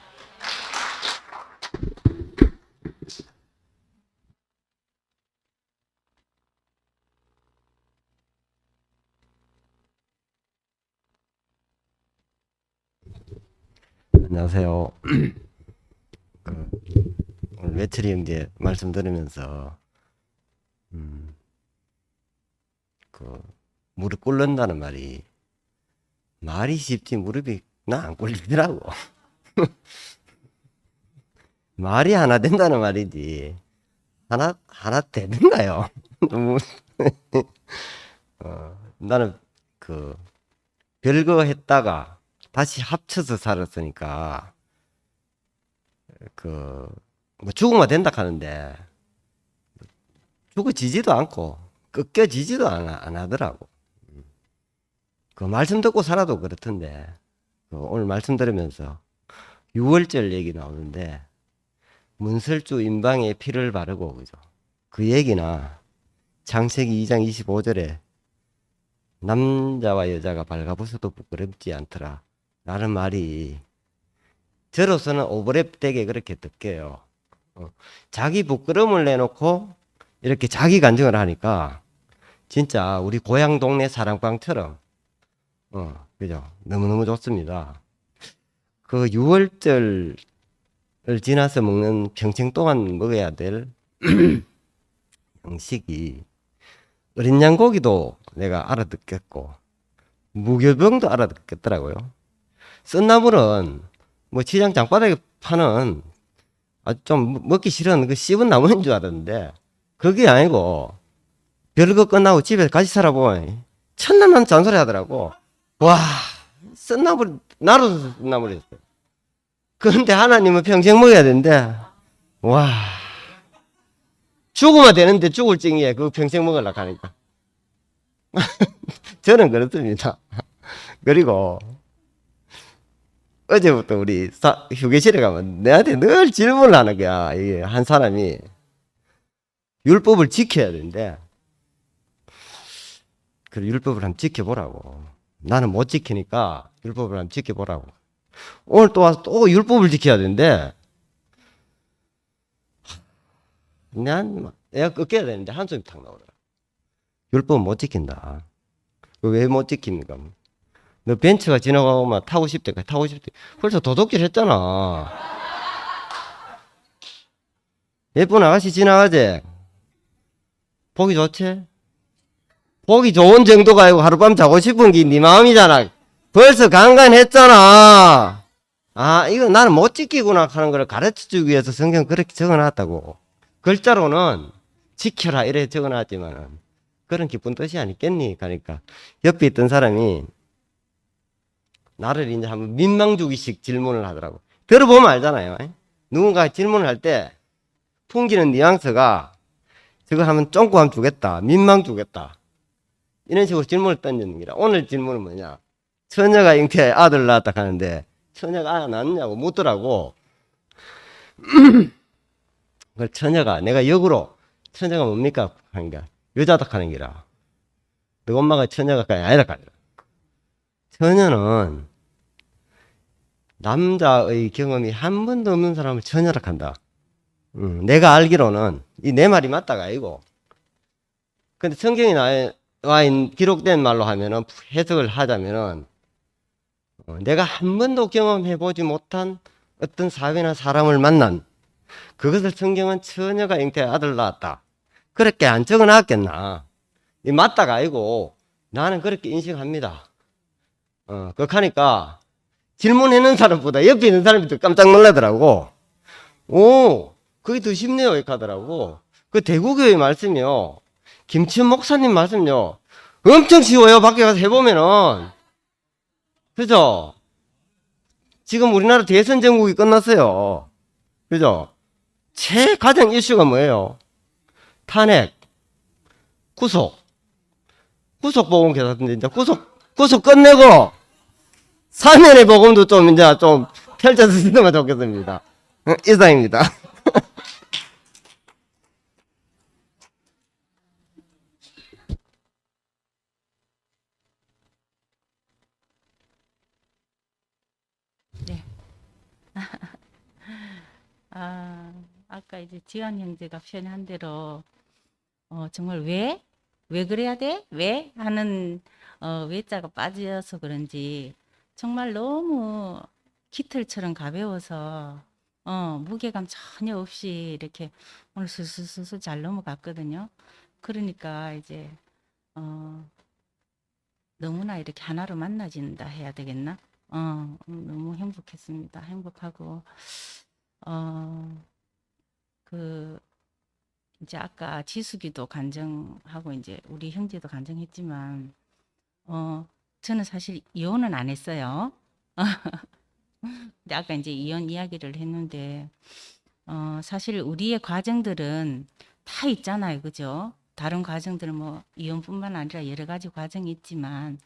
안녕하세요. 오늘 외철이 형제 말씀 들으면서 무릎 꿇는다는 말이 쉽지 무릎이 나 안 꿇리더라고. 말이 하나 된다는 말이지 하나 되는가요? 너무 나는 별거 했다가 다시 합쳐서 살았으니까 뭐 죽으면 된다 하는데 죽어지지도 않고 꺾여지지도 안 하더라고. 그 말씀 듣고 살아도 그렇던데, 오늘 말씀 들으면서 6월절 얘기 나오는데 문설주 임방에 피를 바르고, 그죠? 그 얘기나 창세기 2장 25절에 남자와 여자가 발가벗어도 부끄럽지 않더라 라는 말이 저로서는 오버랩되게 그렇게 느껴요. 자기 부끄러움을 내놓고 이렇게 자기 간증을 하니까 진짜 우리 고향 동네 사랑방처럼 그죠? 너무너무 좋습니다. 그 6월절을 지나서 먹는 평생 동안 먹어야 될 음식이 어린 양고기도 내가 알아듣겠고 무교병도 알아듣겠더라고요. 쓴나물은 뭐 시장 장바닥에 파는 아주 좀 먹기 싫은 그 씹은 나물인 줄 알았는데 그게 아니고 별거 끝나고 집에 같이 살아보면 천만만 잔소리 하더라고. 와, 쓴나물, 나로 쓴나물이었어요. 그런데 하나님은 평생 먹어야 되는데, 와, 죽으면 되는데 죽을 찡이에 그거 평생 먹으려고 하니까. 저는 그렇습니다. 그리고 어제부터 우리 휴게실에 가면 내한테 늘 질문을 하는 거야. 이게 한 사람이 율법을 지켜야 되는데 그 율법을 한번 지켜보라고. 나는 못 지키니까 율법을 한번 지켜보라고. 오늘 또 와서 또 율법을 지켜야 되는데 난 애가 꺾여야 되는데 한숨이 탁 나오더라. 율법 못 지킨다. 왜 못 지킵니까? 너 벤츠가 지나가면 타고 싶대. 타고 싶대. 벌써 도둑질 했잖아. 예쁜 아가씨 지나가지? 보기 좋지? 보기 좋은 정도가 아니고 하룻밤 자고 싶은 게 네 마음이잖아. 벌써 강간했잖아. 아, 이거 나는 못 지키구나 하는 걸 가르쳐 주기 위해서 성경 그렇게 적어놨다고. 글자로는 지켜라 이래 적어놨지만은 그런 기쁜 뜻이 아니겠니? 그러니까 옆에 있던 사람이 나를 이제 한번 민망주기식 질문을 하더라고. 들어보면 알잖아요. 누군가 질문을 할 때 풍기는 뉘앙스가 저거 하면 쫑꾸함 주겠다. 민망 주겠다. 이런 식으로 질문을 던지는 거라. 오늘 질문은 뭐냐? 처녀가 잉태에 아들 낳았다 하는데 처녀가 아들 낳았냐고 묻더라고. 그 처녀가 내가 역으로 처녀가 뭡니까? 하니까 여자다 하는 기라. 너 엄마가 처녀가 아니라 가니라. 처녀는 남자의 경험이 한 번도 없는 사람을 처녀라 한다. 내가 알기로는 이 내 말이 맞다가 아니고. 근데 성경에 기록된 말로 하면은 해석을 하자면은 내가 한 번도 경험해 보지 못한 어떤 사회나 사람을 만난 그것을 성경은 처녀가 잉태에 아들 낳았다. 그렇게 안 적어놨겠나. 이 맞다가 아니고 나는 그렇게 인식합니다. 그렇게 하니까 질문하는 사람보다 옆에 있는 사람이 더 깜짝 놀라더라고. 오, 그게 더 쉽네요. 이렇게 하더라고. 그 대구교회 말씀이요. 김치현 목사님 말씀요. 엄청 쉬워요. 밖에 가서 해보면은. 그죠? 지금 우리나라 대선 정국이 끝났어요. 그죠? 가장 이슈가 뭐예요? 탄핵, 구속보험 계산인데, 이제 구속 끝내고, 사면의 복음도 좀 이제 좀 펼쳐서 쓰면 좋겠습니다. 이상입니다. 네. 아까 이제 지한 형제가 표현한 대로 정말 왜 그래야 돼? 왜? 하는 왜자가 빠져서 그런지 정말 너무 깃털처럼 가벼워서 무게감 전혀 없이 이렇게 오늘 슬슬슬슬 잘 넘어갔거든요. 그러니까 이제 너무나 이렇게 하나로 만나진다 해야 되겠나? 너무 행복했습니다. 행복하고 이제 아까 지숙이도 간증하고 이제 우리 형제도 간증했지만 저는 사실 이혼은 안 했어요. 근데 아까 이제 이혼 이야기를 했는데 사실 우리의 과정들은 다 있잖아요. 그죠? 다른 과정들은 뭐 이혼뿐만 아니라 여러 가지 과정이 있지만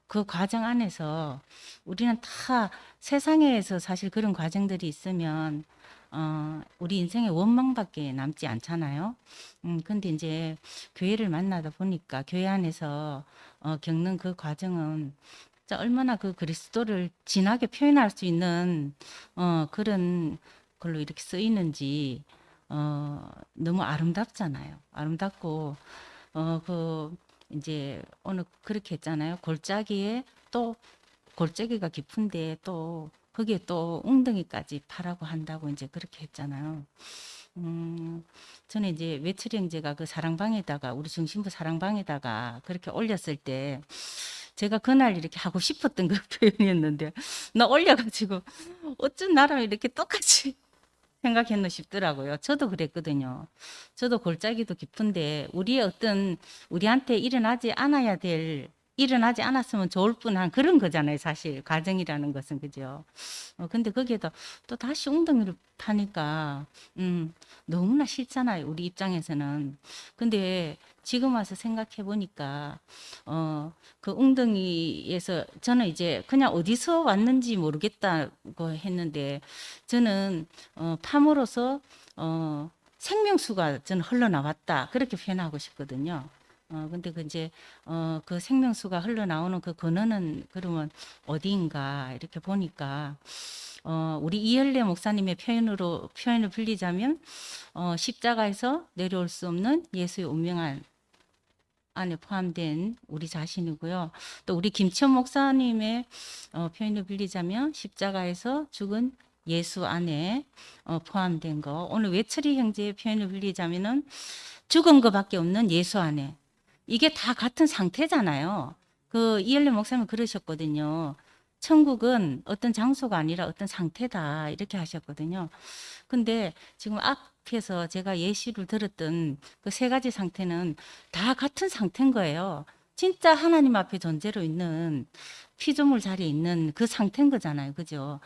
그 과정 안에서 우리는 다 세상에서 사실 그런 과정들이 있으면 우리 인생의 원망밖에 남지 않잖아요. 근데 이제 교회를 만나다 보니까 교회 안에서 겪는 그 과정은 진짜 얼마나 그 그리스도를 진하게 표현할 수 있는 그런 걸로 이렇게 쓰이는지 너무 아름답잖아요. 아름답고 그 이제 오늘 그렇게 했잖아요. 골짜기에 또 골짜기가 깊은데 또 거기에 또 웅덩이까지 파라고 한다고 이제 그렇게 했잖아요. 저는 이제 외철 형제가 그 사랑방에다가 우리 중심부 사랑방에다가 그렇게 올렸을 때 제가 그날 이렇게 하고 싶었던 그 표현이었는데 나 올려가지고 어쩐 나랑 이렇게 똑같이 생각했나 싶더라고요. 저도 그랬거든요. 저도 골짜기도 깊은데 우리의 어떤 우리한테 일어나지 않아야 될 일어나지 않았으면 좋을 뻔한 그런 거잖아요. 사실 가정이라는 것은 그죠. 근데 거기에다 또 다시 웅덩이를 파니까 너무나 싫잖아요. 우리 입장에서는. 근데 지금 와서 생각해 보니까 그 웅덩이에서 저는 이제 그냥 어디서 왔는지 모르겠다고 했는데 저는 팜으로서 생명수가 저는 흘러나왔다 그렇게 표현하고 싶거든요. 근데 그 이제 그 생명수가 흘러나오는 그 근원은 그러면 어디인가 이렇게 보니까 우리 이열래 목사님의 표현을 빌리자면 십자가에서 내려올 수 없는 예수의 운명한 안에 포함된 우리 자신이고요. 또 우리 김치현 목사님의 표현을 빌리자면 십자가에서 죽은 예수 안에 포함된 거. 오늘 외철이 형제의 표현을 빌리자면은 죽은 것밖에 없는 예수 안에. 이게 다 같은 상태잖아요. 그 이열래 목사님 그러셨거든요. 천국은 어떤 장소가 아니라 어떤 상태다 이렇게 하셨거든요. 근데 지금 앞에서 제가 예시를 들었던 그 세 가지 상태는 다 같은 상태인 거예요. 진짜 하나님 앞에 존재로 있는 피조물 자리에 있는 그 상태인 거잖아요. 그죠?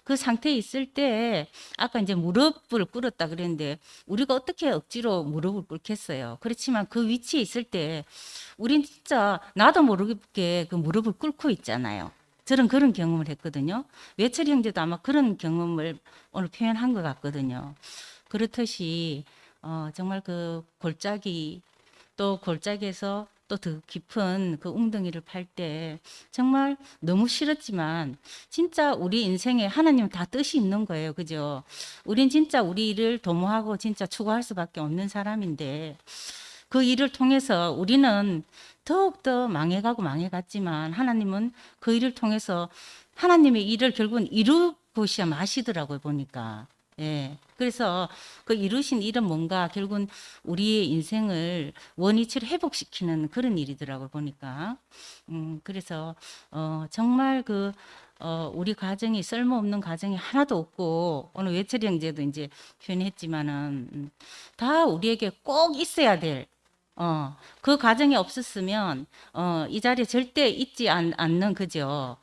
그 상태에 있을 때 아까 이제 무릎을 꿇었다 그랬는데 우리가 어떻게 억지로 무릎을 꿇겠어요. 그렇지만 그 위치에 있을 때 우린 진짜 나도 모르게 그 무릎을 꿇고 있잖아요. 저는 그런 경험을 했거든요. 외철이 형제도 아마 그런 경험을 오늘 표현한 것 같거든요. 그렇듯이 정말 그 골짜기 또 골짜기에서 또 더 깊은 그 웅덩이를 팔 때 정말 너무 싫었지만 진짜 우리 인생에 하나님 다 뜻이 있는 거예요. 그죠? 우린 진짜 우리 일을 도모하고 진짜 추구할 수밖에 없는 사람인데 그 일을 통해서 우리는 더욱더 망해가고 망해갔지만 하나님은 그 일을 통해서 하나님의 일을 결국은 이루고시야 마시더라고요. 보니까. 예. 그래서 그 이루신 일은 뭔가 결국은 우리의 인생을 원위치로 회복시키는 그런 일이더라고요. 보니까. 그래서 정말 그 우리 가정이 쓸모없는 가정이 하나도 없고 오늘 외철이 형제도 이제 표현했지만은 다 우리에게 꼭 있어야 될 그 가정이 없었으면 이 자리에 절대 있지 않는 그죠.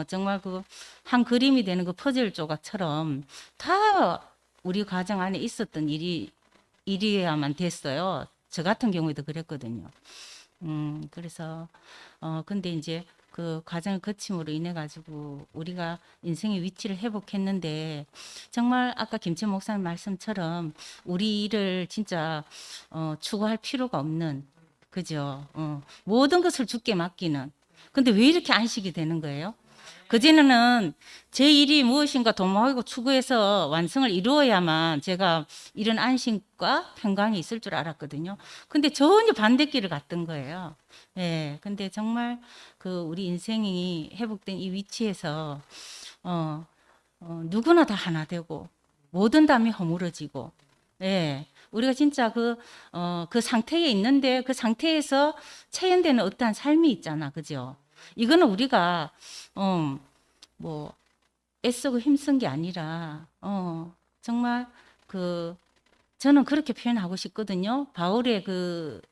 정말 그 한 그림이 되는 그 퍼즐 조각처럼 다 우리 가정 안에 있었던 일이어야만 됐어요. 저 같은 경우에도 그랬거든요. 그래서 근데 이제 그 과정을 거침으로 인해 가지고 우리가 인생의 위치를 회복했는데 정말 아까 김천 목사님 말씀처럼 우리 일을 진짜 추구할 필요가 없는 그죠. 모든 것을 주께 맡기는. 근데 왜 이렇게 안식이 되는 거예요? 그전에는 제 일이 무엇인가 도모하고 추구해서 완성을 이루어야만 제가 이런 안식과 평강이 있을 줄 알았거든요. 근데 전혀 반대길을 갔던 거예요. 예. 근데 정말 그 우리 인생이 회복된 이 위치에서 누구나 다 하나 되고 모든 담이 허물어지고 예. 우리가 진짜 그 상태에 있는데 그 상태에서 체현되는 어떠한 삶이 있잖아. 그죠? 이거는 우리가 뭐 애쓰고 힘쓴 게 아니라 정말 그 저는 그렇게 표현하고 싶거든요. 바울의 그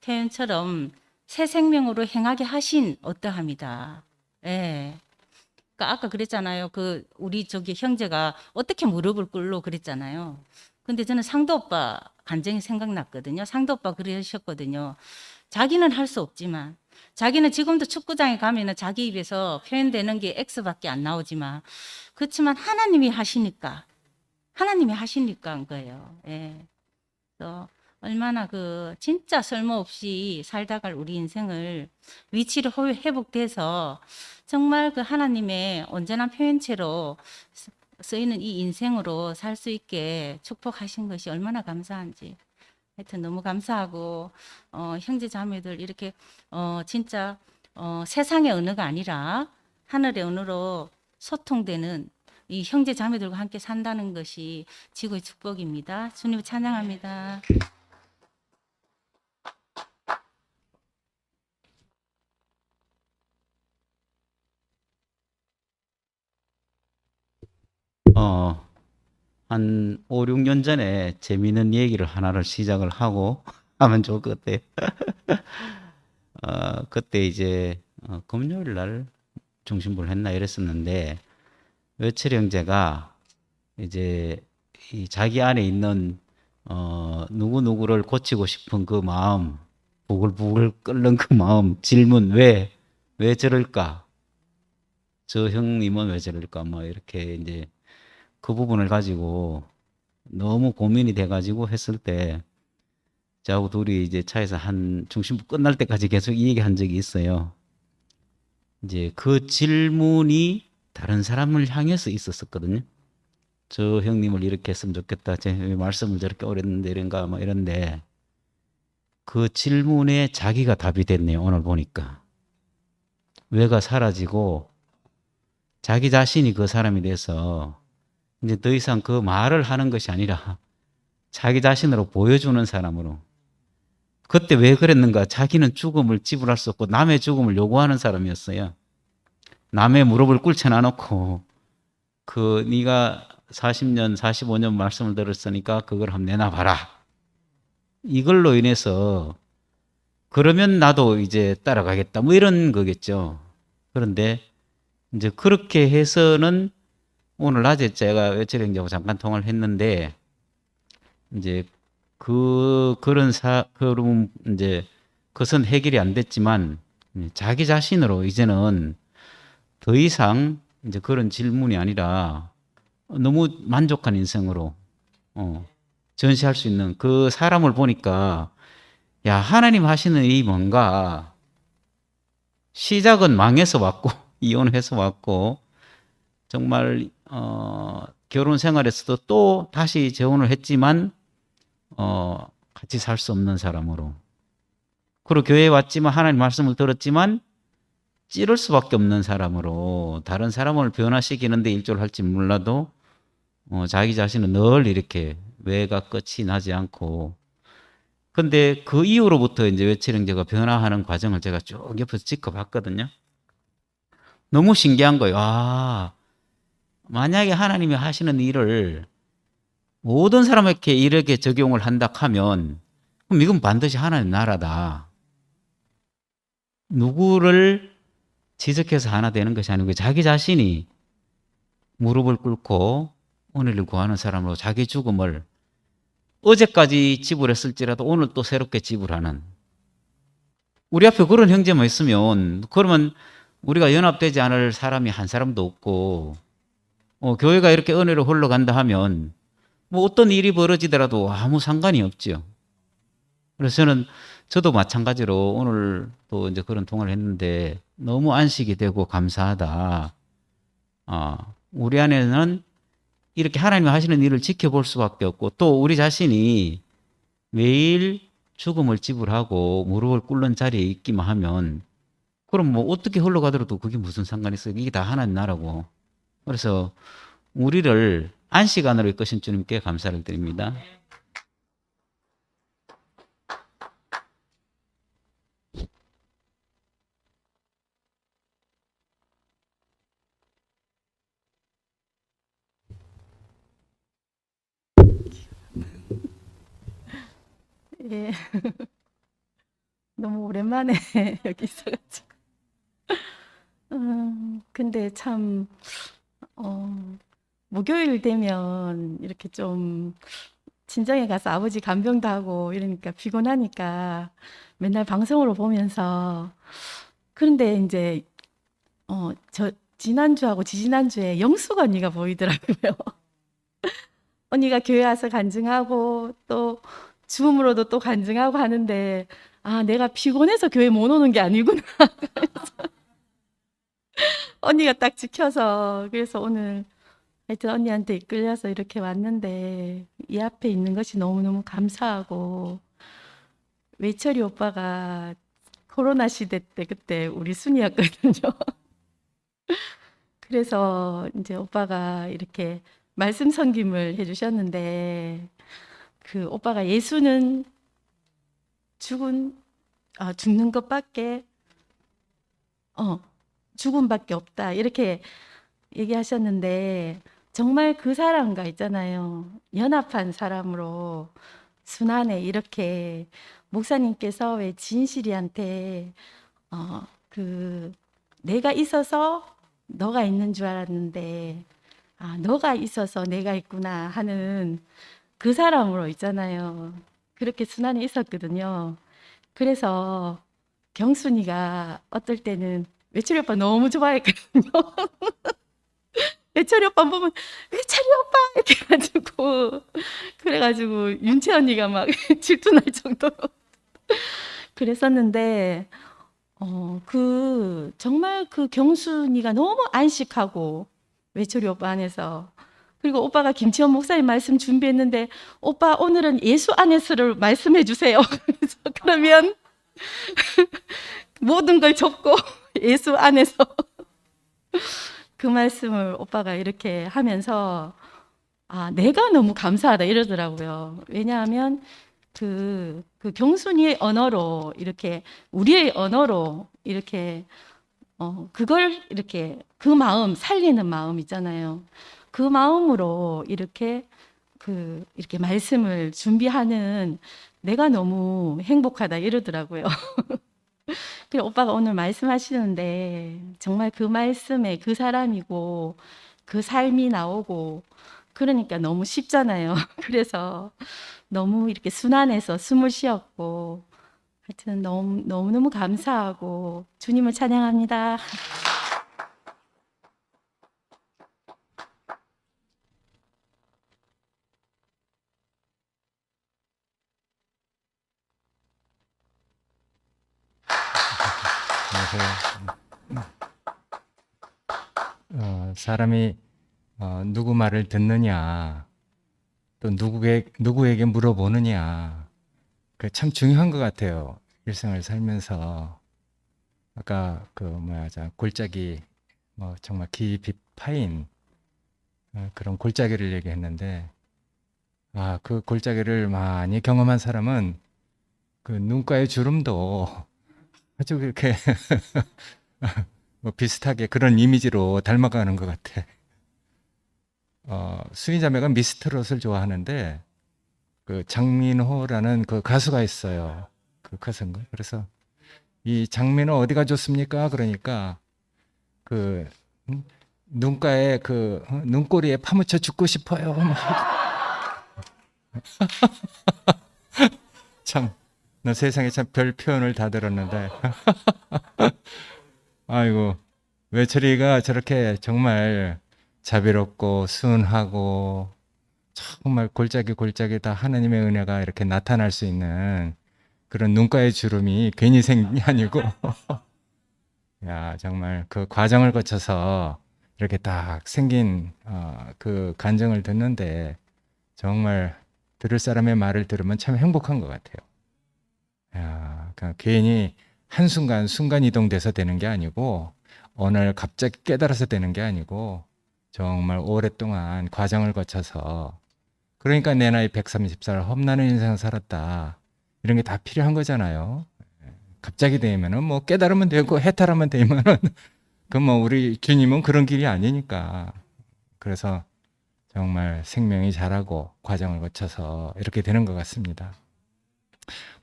표현처럼 새 생명으로 행하게 하신 어떠함이다. 예. 그러니까 아까 그랬잖아요. 그 우리 저기 형제가 어떻게 무릎을 꿇로 그랬잖아요. 근데 저는 상도 오빠 간증이 생각났거든요. 상도 오빠 그러셨거든요. 자기는 할 수 없지만 자기는 지금도 축구장에 가면은 자기 입에서 표현되는 게 X밖에 안 나오지만 그렇지만 하나님이 하시니까 한 거예요. 예. 그래서 얼마나 그 진짜 쓸모없이 살다갈 우리 인생을 위치를 회복돼서 정말 그 하나님의 온전한 표현체로 쓰이는 이 인생으로 살 수 있게 축복하신 것이 얼마나 감사한지. 하여튼 너무 감사하고 형제 자매들 이렇게 진짜 세상의 언어가 아니라 하늘의 언어로 소통되는 이 형제 자매들과 함께 산다는 것이 지구의 축복입니다. 주님 찬양합니다. 한 5, 6년 전에 재미있는 얘기를 하나를 시작을 하고 하면 좋을 것 같아요. 그때 이제 금요일 날 중심부를 했나 이랬었는데 외철 형제가 이제 이 자기 안에 있는 누구누구를 고치고 싶은 그 마음, 부글부글 끓는 그 마음, 질문, 왜 저럴까? 저 형님은 왜 저럴까? 뭐 이렇게 이제 그 부분을 가지고 너무 고민이 돼가지고 했을 때 저하고 둘이 이제 차에서 한 중심부 끝날 때까지 계속 이 얘기 한 적이 있어요. 이제 그 질문이 다른 사람을 향해서 있었었거든요. 저 형님을 이렇게 했으면 좋겠다. 제 말씀을 저렇게 오래 했는데 이런가 뭐 이런데 그 질문에 자기가 답이 됐네요. 오늘 보니까. 왜가 사라지고 자기 자신이 그 사람이 돼서 이제 더 이상 그 말을 하는 것이 아니라 자기 자신으로 보여주는 사람으로. 그때 왜 그랬는가? 자기는 죽음을 지불할 수 없고 남의 죽음을 요구하는 사람이었어요. 남의 무릎을 꿇쳐놔 놓고 네가 40년, 45년 말씀을 들었으니까 그걸 한번 내놔봐라. 이걸로 인해서 그러면 나도 이제 따라가겠다. 뭐 이런 거겠죠. 그런데 이제 그렇게 해서는 오늘 낮에 제가 외철 형제하고 잠깐 통화를 했는데 이제 그런 이제 그것은 해결이 안 됐지만 자기 자신으로 이제는 더 이상 이제 그런 질문이 아니라 너무 만족한 인생으로 전시할 수 있는 그 사람을 보니까 야, 하나님 하시는 이 뭔가 시작은 망해서 왔고 이혼해서 왔고 정말 결혼 생활에서도 또 다시 재혼을 했지만 같이 살 수 없는 사람으로 그리고 교회에 왔지만 하나님 말씀을 들었지만 찌를 수밖에 없는 사람으로 다른 사람을 변화시키는데 일조를 할지 몰라도 자기 자신은 늘 이렇게 왜가 끝이 나지 않고 근데 그 이후로부터 이제 외철 형제가 변화하는 과정을 제가 쭉 옆에서 지켜봤거든요. 너무 신기한 거예요. 아, 만약에 하나님이 하시는 일을 모든 사람에게 이렇게 적용을 한다 하면 그럼 이건 반드시 하나님 나라다. 누구를 지적해서 하나 되는 것이 아니고 자기 자신이 무릎을 꿇고 은혜를 구하는 사람으로 자기 죽음을 어제까지 지불했을지라도 오늘 또 새롭게 지불하는 우리 앞에 그런 형제만 있으면 그러면 우리가 연합되지 않을 사람이 한 사람도 없고 교회가 이렇게 은혜로 흘러간다 하면 뭐 어떤 일이 벌어지더라도 아무 상관이 없죠. 그래서 저도 마찬가지로 오늘 또 이제 그런 통화를 했는데 너무 안식이 되고 감사하다. 우리 안에는 이렇게 하나님이 하시는 일을 지켜볼 수밖에 없고 또 우리 자신이 매일 죽음을 지불하고 무릎을 꿇는 자리에 있기만 하면 그럼 뭐 어떻게 흘러가더라도 그게 무슨 상관이 있어요. 이게 다 하나님 나라고. 그래서 우리를 안식 안으로 이끄신 주님께 감사를 드립니다. 예. 너무 오랜만에 여기 있어가지고. 근데 참, 목요일 되면 이렇게 좀 친정에 가서 아버지 간병도 하고 이러니까 피곤하니까 맨날 방송으로 보면서 그런데 이제, 저 지난주하고 지지난주에 영수가 언니가 보이더라고요. 언니가 교회 와서 간증하고 또 줌으로도 또 간증하고 하는데 아 내가 피곤해서 교회 못 오는 게 아니구나. 언니가 딱 지켜서 그래서 오늘 하여튼 언니한테 이끌려서 이렇게 왔는데 이 앞에 있는 것이 너무너무 감사하고 외철이 오빠가 코로나 시대 때 그때 우리 순이었거든요. 그래서 이제 오빠가 이렇게 말씀 섬김을 해주셨는데 그 오빠가 예수는 죽는 것밖에 죽음밖에 없다 이렇게 얘기하셨는데 정말 그 사람과 있잖아요. 연합한 사람으로 순환에 이렇게 목사님께서 왜 진실이한테 내가 있어서 너가 있는 줄 알았는데 너가 있어서 내가 있구나 하는 그 사람으로 있잖아요. 그렇게 순환이 있었거든요. 그래서 경순이가 어떨 때는 외철이 오빠 너무 좋아했거든요. 외철이 오빠 보면 외철이 오빠 이렇게 해가지고 그래가지고 윤채 언니가 막 질투날 정도로 그랬었는데 정말 그 경순이가 너무 안식하고 외철이 오빠 안에서 그리고 오빠가 김치원 목사님 말씀 준비했는데 오빠 오늘은 예수 안에서를 말씀해 주세요. 그래서 그러면 모든 걸 접고 예수 안에서 그 말씀을 오빠가 이렇게 하면서 내가 너무 감사하다 이러더라고요. 왜냐하면 그 경순이의 언어로 이렇게 우리의 언어로 이렇게 그걸 이렇게 그 마음 살리는 마음 있잖아요. 그 마음으로 이렇게 이렇게 말씀을 준비하는 내가 너무 행복하다 이러더라고요. 그래 오빠가 오늘 말씀하시는데 정말 그 말씀에 그 사람이고 그 삶이 나오고 그러니까 너무 쉽잖아요. 그래서 너무 이렇게 순환해서 숨을 쉬었고 하여튼 너무너무 감사하고 주님을 찬양합니다. 사람이 누구 말을 듣느냐, 또 누구에게 물어보느냐, 그 참 중요한 것 같아요. 일생을 살면서 아까 골짜기 정말 깊이 파인 그런 골짜기를 얘기했는데, 그 골짜기를 많이 경험한 사람은 그 눈가의 주름도 아주 그렇게 비슷하게 그런 이미지로 닮아가는 것 같아. 수인자매가 미스트롯을 좋아하는데 그 장민호라는 그 가수가 있어요. 그 가수인가? 그래서 이 장민호 어디가 좋습니까? 그러니까 그 눈가에 눈꼬리에 파묻혀 죽고 싶어요. 참, 나 세상에 참 별 표현을 다 들었는데. 아이고, 외철이가 저렇게 정말 자비롭고 순하고 정말 골짜기 다 하나님의 은혜가 이렇게 나타날 수 있는 그런 눈가의 주름이 괜히 생긴 게 아니고 야, 정말 그 과정을 거쳐서 이렇게 딱 생긴 그 간증을 듣는데 정말 들을 사람의 말을 들으면 참 행복한 것 같아요. 야, 그냥 괜히 한순간 순간 이동돼서 되는 게 아니고 어느 날 갑자기 깨달아서 되는 게 아니고 정말 오랫동안 과정을 거쳐서 그러니까 내 나이 130살 험난한 인생을 살았다. 이런 게 다 필요한 거잖아요. 갑자기 되면은 뭐 깨달으면 되고 해탈하면 되면은 그 뭐 우리 주님은 그런 길이 아니니까. 그래서 정말 생명이 자라고 과정을 거쳐서 이렇게 되는 것 같습니다.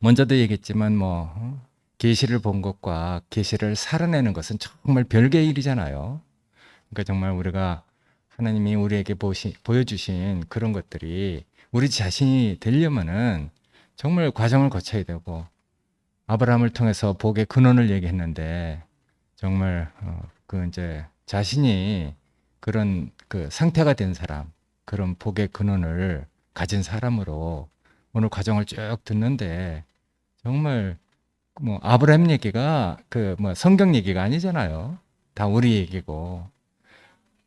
먼저도 얘기했지만 계시를 본 것과 계시를 살아내는 것은 정말 별개의 일이잖아요. 그러니까 정말 우리가 하나님이 우리에게 보여주신 그런 것들이 우리 자신이 되려면은 정말 과정을 거쳐야 되고 아브라함을 통해서 복의 근원을 얘기했는데 정말 이제 자신이 그런 그 상태가 된 사람, 그런 복의 근원을 가진 사람으로 오늘 과정을 쭉 듣는데 정말 아브라함 얘기가 성경 얘기가 아니잖아요. 다 우리 얘기고.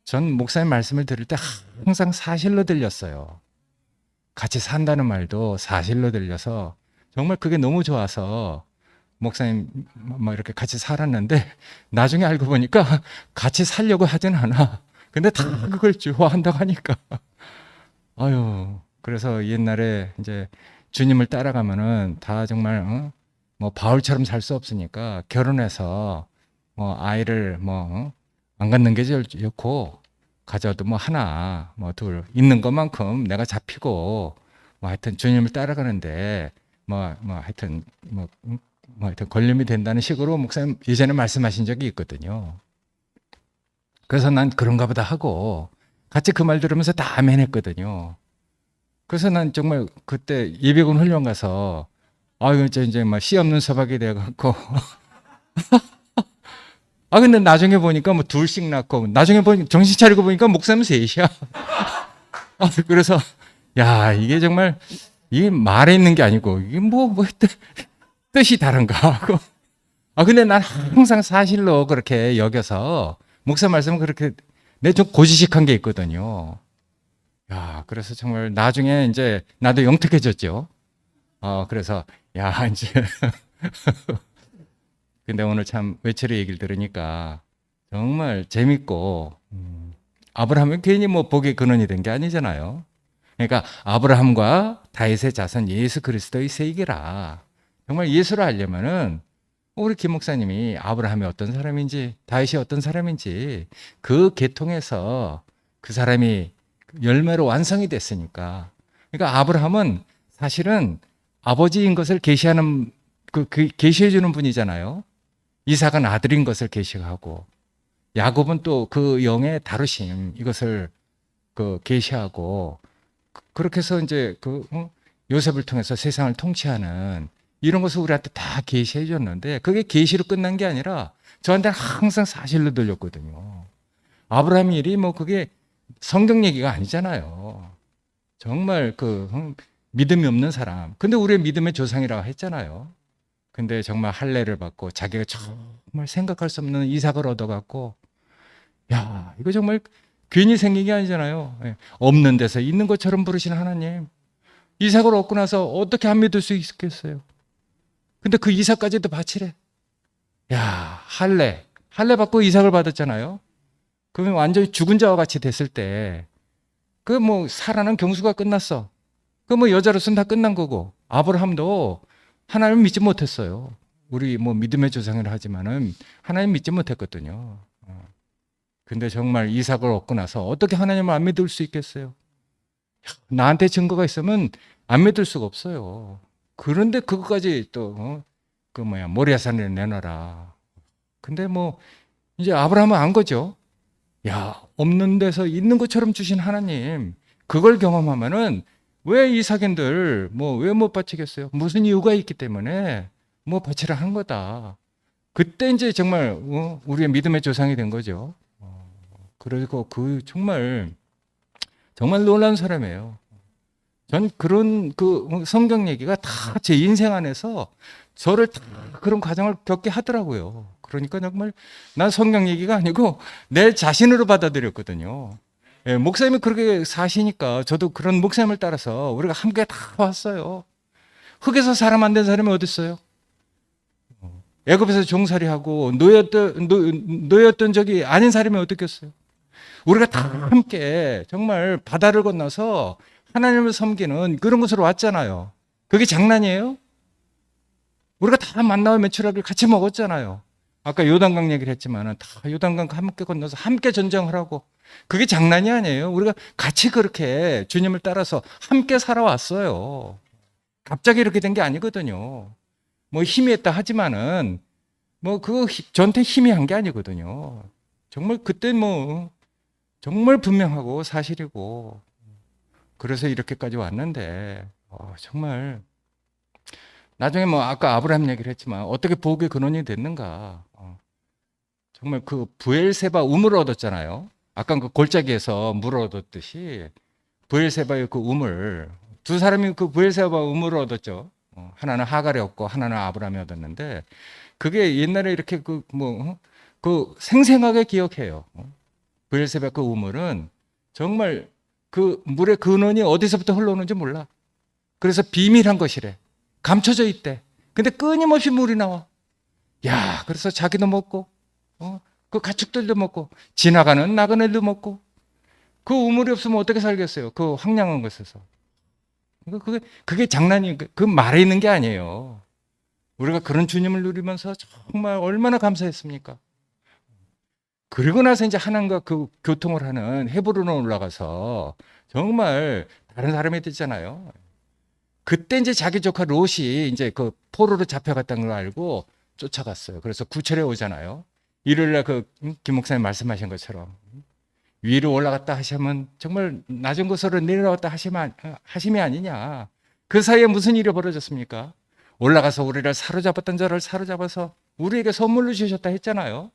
전 목사님 말씀을 들을 때 항상 사실로 들렸어요. 같이 산다는 말도 사실로 들려서 정말 그게 너무 좋아서 목사님 이렇게 같이 살았는데 나중에 알고 보니까 같이 살려고 하진 않아. 근데 다 그걸 좋아한다고 하니까. 아유, 그래서 옛날에 이제 주님을 따라가면은 다 정말 바울처럼 살 수 없으니까 결혼해서 아이를 안 갖는 게 제일 좋고 가져도 하나 둘 있는 것만큼 내가 잡히고 하여튼 주님을 따라가는데 하여튼 하여튼 걸림이 된다는 식으로 목사님 예전에 말씀하신 적이 있거든요. 그래서 난 그런가 보다 하고 같이 그 말 들으면서 다 아멘 했거든요. 그래서 난 정말 그때 예비군 훈련 가서 이제 막 씨 없는 서박이 돼 갖고 근데 나중에 보니까 뭐 둘씩 낳고 나중에 보니 정신 차리고 보니까 목사님 셋이야. 그래서 야, 이게 정말 이게 말에 있는 게 아니고 이게 뭐 뜻이 다른가 하고. 근데 난 항상 사실로 그렇게 여겨서 목사 말씀은 그렇게 좀 고지식한 게 있거든요. 야, 그래서 정말 나중에 이제 나도 영특해졌죠. 그래서 야, 이제 근데 오늘 참 외철의 얘기를 들으니까 정말 재밌고 아브라함은 괜히 뭐 복의 근원이 된 게 아니잖아요. 그러니까 아브라함과 다윗의 자손 예수 그리스도의 세계라. 정말 예수를 알려면은 우리 김 목사님이 아브라함이 어떤 사람인지 다윗이 어떤 사람인지 그 계통에서 그 사람이 열매로 완성이 됐으니까. 그러니까 아브라함은 사실은 아버지인 것을 계시하는 계시해 주는 분이잖아요. 이삭은 아들인 것을 계시하고 야곱은 또 그 영의 다루심 이것을 계시하고 그렇게 해서 이제 요셉을 통해서 세상을 통치하는 이런 것을 우리한테 다 계시해 줬는데 그게 계시로 끝난 게 아니라 저한테는 항상 사실로 들렸거든요. 아브라함 일이 뭐 그게 성경 얘기가 아니잖아요. 정말 믿음이 없는 사람. 근데 우리의 믿음의 조상이라고 했잖아요. 근데 정말 할례를 받고 자기가 정말 생각할 수 없는 이삭을 얻어갖고 야, 이거 정말 괜히 생긴 게 아니잖아요. 없는 데서 있는 것처럼 부르시는 하나님. 이삭을 얻고 나서 어떻게 안 믿을 수 있겠어요? 근데 그 이삭까지도 바치래. 야, 할례 받고 이삭을 받았잖아요. 그러면 완전히 죽은 자와 같이 됐을 때 사라는 경수가 끝났어. 여자로서는 다 끝난 거고 아브라함도 하나님을 믿지 못했어요. 우리 믿음의 조상이라 하지만은 하나님 믿지 못했거든요. 근데 정말 이삭을 얻고 나서 어떻게 하나님을 안 믿을 수 있겠어요? 나한테 증거가 있으면 안 믿을 수가 없어요. 그런데 그것까지 또 모리아산에 내놔라. 근데 이제 아브라함은 안 거죠. 야, 없는 데서 있는 것처럼 주신 하나님, 그걸 경험하면은 왜 이삭인들 왜 못 바치겠어요? 무슨 이유가 있기 때문에 바치라 한 거다. 그때 이제 정말 우리의 믿음의 조상이 된 거죠. 그리고 정말 놀라운 사람이에요. 전 그런 성경 얘기가 다 제 인생 안에서 저를 다 그런 과정을 겪게 하더라고요. 그러니까 정말 난 성경 얘기가 아니고 내 자신으로 받아들였거든요. 예, 목사님이 그렇게 사시니까 저도 그런 목사님을 따라서 우리가 함께 다 왔어요. 흙에서 사람 안 된 사람이 어디 있어요? 애굽에서 종살이하고 노였던 적이 아닌 사람이 어디 있겠어요? 우리가 다 함께 정말 바다를 건너서 하나님을 섬기는 그런 곳으로 왔잖아요. 그게 장난이에요? 우리가 다 만나와 메추라기를 같이 먹었잖아요. 아까 요단강 얘기를 했지만 다 요단강 함께 건너서 함께 전쟁을 하고 그게 장난이 아니에요. 우리가 같이 그렇게 주님을 따라서 함께 살아왔어요. 갑자기 이렇게 된 게 아니거든요. 힘이 있다 하지만은 저한테 힘이 한 게 아니거든요. 정말 그때 정말 분명하고 사실이고 그래서 이렇게까지 왔는데 정말 나중에 아까 아브라함 얘기를 했지만 어떻게 복의 근원이 됐는가. 정말 부엘세바 우물을 얻었잖아요. 아까 골짜기에서 물을 얻었듯이 부엘세바의 우물 두 사람이 부엘세바 우물을 얻었죠. 하나는 하갈이 얻고 하나는 아브라함이 얻었는데 그게 옛날에 이렇게 생생하게 기억해요. 부엘세바 우물은 정말 물의 근원이 어디서부터 흘러오는지 몰라. 그래서 비밀한 것이래. 감춰져 있대. 근데 끊임없이 물이 나와. 야, 그래서 자기도 먹고, 그 가축들도 먹고, 지나가는 나그네도 먹고, 그 우물이 없으면 어떻게 살겠어요? 그 황량한 곳에서. 그게 장난이, 그 말에 있는 게 아니에요. 우리가 그런 주님을 누리면서 정말 얼마나 감사했습니까? 그리고 나서 이제 하나님과 교통을 하는 헤브론에 올라가서 정말 다른 사람이 됐잖아요. 그때 이제 자기 조카 롯이 이제 그 포로로 잡혀갔다는 걸 알고 쫓아갔어요. 그래서 구철에 오잖아요. 일요일날 김 목사님 말씀하신 것처럼 위로 올라갔다 하시면 정말 낮은 곳으로 내려왔다 하심이 아니냐. 그 사이에 무슨 일이 벌어졌습니까? 올라가서 우리를 사로잡았던 자를 사로잡아서 우리에게 선물로 주셨다 했잖아요.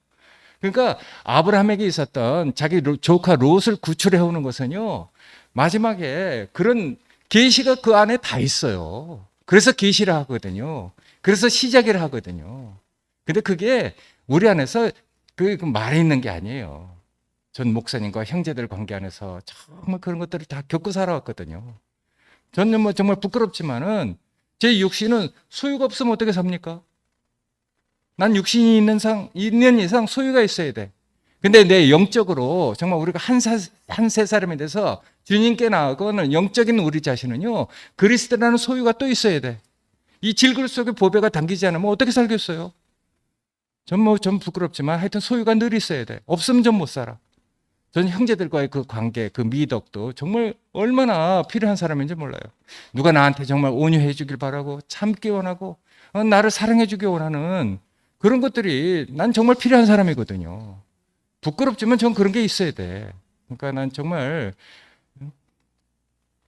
그러니까 아브라함에게 있었던 자기 조카 롯을 구출해 오는 것은요, 마지막에 그런 계시가 그 안에 다 있어요. 그래서 계시를 하거든요. 그래서 시작을 하거든요. 근데 그게 우리 안에서 그 말에 있는 게 아니에요. 전 목사님과 형제들 관계 안에서 정말 그런 것들을 다 겪고 살아왔거든요. 저는 뭐 정말 부끄럽지만은 제 육신은 소유가 없으면 어떻게 삽니까? 난 육신이 있는 이상 소유가 있어야 돼. 근데 내 영적으로 정말 우리가 한 세 사람이 돼서 주님께 나아가는 영적인 우리 자신은요, 그리스도라는 소유가 또 있어야 돼. 이 질글 속에 보배가 담기지 않으면 어떻게 살겠어요? 전 부끄럽지만 하여튼 소유가 늘 있어야 돼. 없으면 전 못 살아. 저는 형제들과의 그 관계, 그 미덕도 정말 얼마나 필요한 사람인지 몰라요. 누가 나한테 정말 온유해 주길 바라고 참기 원하고 나를 사랑해 주길 원하는 그런 것들이 난 정말 필요한 사람이거든요. 부끄럽지만 전 그런 게 있어야 돼. 그러니까 난 정말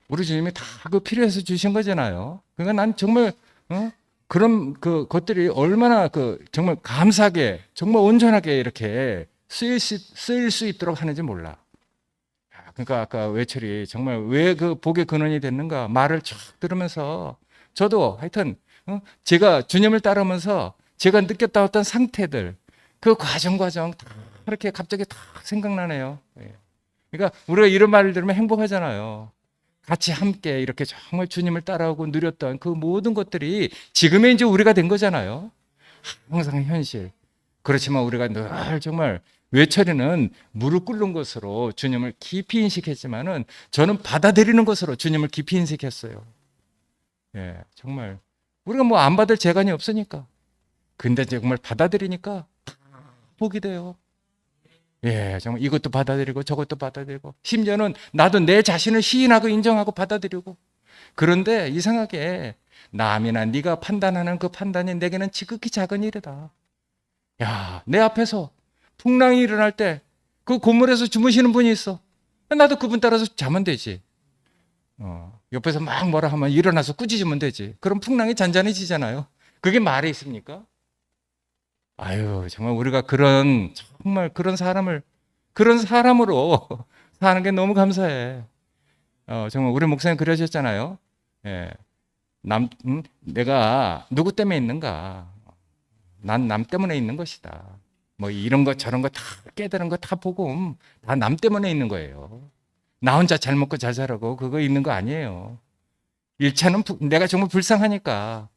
우리 주님이 다 그 필요해서 주신 거잖아요. 그러니까 난 정말 그런 그 것들이 얼마나 정말 감사하게 정말 온전하게 이렇게 쓰일 수 있도록 하는지 몰라. 그러니까 아까 외철이 정말 왜 그 복의 근원이 됐는가 말을 쫙 들으면서 저도 하여튼 제가 주님을 따르면서 제가 느꼈다 어떤 상태들 그 과정 다 이렇게 갑자기 다 생각나네요. 그러니까 우리가 이런 말을 들으면 행복하잖아요. 같이 함께 이렇게 정말 주님을 따라오고 누렸던 그 모든 것들이 지금의 이제 우리가 된 거잖아요. 항상 현실. 그렇지만 우리가 늘 정말 외철이는 무릎 꿇는 것으로 주님을 깊이 인식했지만은 저는 받아들이는 것으로 주님을 깊이 인식했어요. 예, 정말 우리가 뭐 안 받을 재간이 없으니까. 근데 정말 받아들이니까 복이 돼요. 예, 정말 이것도 받아들이고 저것도 받아들이고 심지어는 나도 내 자신을 시인하고 인정하고 받아들이고. 그런데 이상하게 남이나 네가 판단하는 그 판단이 내게는 지극히 작은 일이다. 야, 내 앞에서 풍랑이 일어날 때 그 건물에서 주무시는 분이 있어. 나도 그분 따라서 자면 되지. 옆에서 막 뭐라 하면 일어나서 꾸짖으면 되지. 그럼 풍랑이 잔잔해지잖아요. 그게 말에 있습니까? 아유, 정말 우리가 정말 그런 사람으로 사는 게 너무 감사해. 정말 우리 목사님 그러셨잖아요. 예. 내가 누구 때문에 있는가? 난 남 때문에 있는 것이다. 뭐 이런 거 저런 거 다 깨달은 거 다 복음 다 남 때문에 있는 거예요. 나 혼자 잘 먹고 잘 살라고 그거 있는 거 아니에요. 1차는 내가 정말 불쌍하니까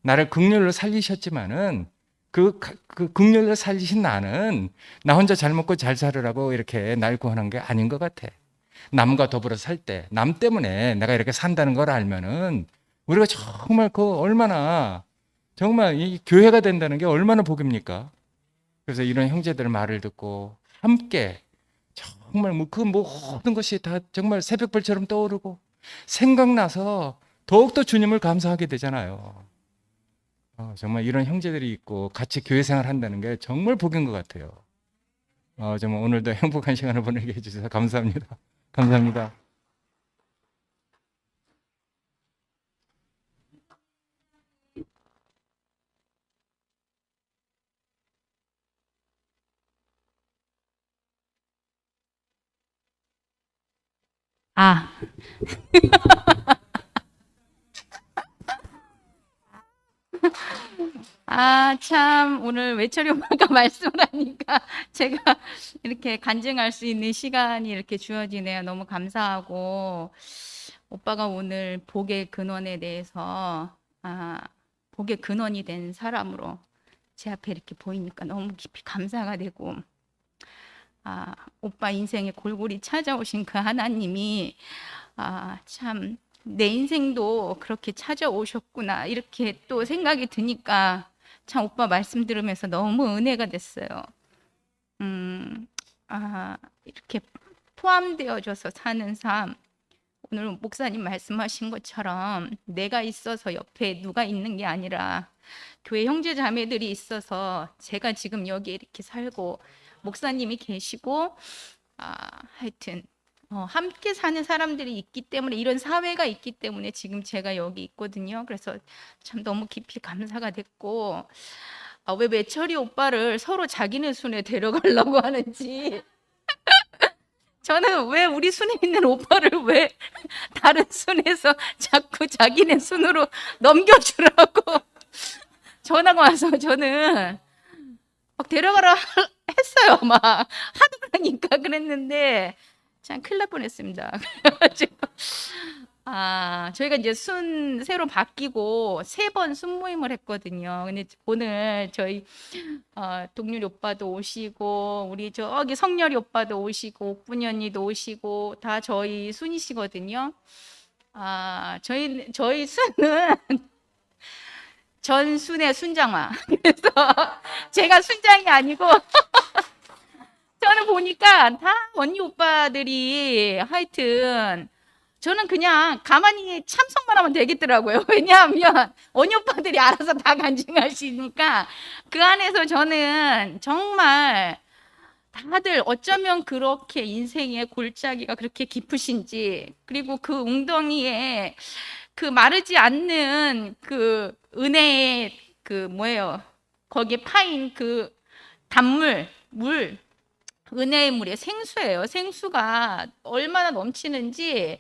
나를 긍휼로 살리셨지만은 그 긍휼로 살리신 나는 나 혼자 잘 먹고 잘 살으라고 이렇게 날 구하는 게 아닌 것 같아. 남과 더불어 살 때 남 때문에 내가 이렇게 산다는 걸 알면은 우리가 정말 얼마나 정말 이 교회가 된다는 게 얼마나 복입니까? 그래서 이런 형제들 말을 듣고 함께 정말 그 모든 것이 다 정말 새벽별처럼 떠오르고 생각나서 더욱더 주님을 감사하게 되잖아요. 정말 이런 형제들이 있고 같이 교회 생활 한다는 게 정말 복인 것 같아요. 정말 오늘도 행복한 시간을 보내게 해주셔서 감사합니다. 감사합니다. 참, 오늘 외철이 엄마가 말씀을 하니까 제가 이렇게 간증할 수 있는 시간이 이렇게 주어지네요. 너무 감사하고, 오빠가 오늘 복의 근원에 대해서, 복의 근원이 된 사람으로 제 앞에 이렇게 보이니까 너무 깊이 감사가 되고, 오빠 인생에 골고루 찾아오신 그 하나님이, 참, 내 인생도 그렇게 찾아오셨구나 이렇게 또 생각이 드니까 참 오빠 말씀 들으면서 너무 은혜가 됐어요. 이렇게 포함되어져서 사는 삶, 오늘 목사님 말씀하신 것처럼 내가 있어서 옆에 누가 있는 게 아니라 교회 형제 자매들이 있어서 제가 지금 여기 이렇게 살고 목사님이 계시고 하여튼 함께 사는 사람들이 있기 때문에 이런 사회가 있기 때문에 지금 제가 여기 있거든요. 그래서 참 너무 깊이 감사가 됐고 왜 외철이 오빠를 서로 자기네 순에 데려가려고 하는지 저는 왜 우리 순에 있는 오빠를 왜 다른 순에서 자꾸 자기네 순으로 넘겨주라고 전화가 와서 저는 막 데려가라 했어요. 막 하도 그러니까 그랬는데 참 큰일 날 뻔했습니다. 그래가지고 저희가 이제 순 새로 바뀌고 3번 순 모임을 했거든요. 근데 오늘 저희 동률이 오빠도 오시고 우리 저기 성렬이 오빠도 오시고 옥분이 언니도 오시고 다 저희 순이시거든요. 저희 순은 전 순의 순장화. 그래서 제가 순장이 아니고 저는 보니까 다 언니 오빠들이 하여튼 저는 그냥 가만히 참석만 하면 되겠더라고요. 왜냐하면 언니 오빠들이 알아서 다 간증하시니까 그 안에서 저는 정말 다들 어쩌면 그렇게 인생의 골짜기가 그렇게 깊으신지 그리고 그 웅덩이에 그 마르지 않는 그 은혜의 그 뭐예요? 거기에 파인 그 단물, 물 은혜의 물이 생수예요. 생수가 얼마나 넘치는지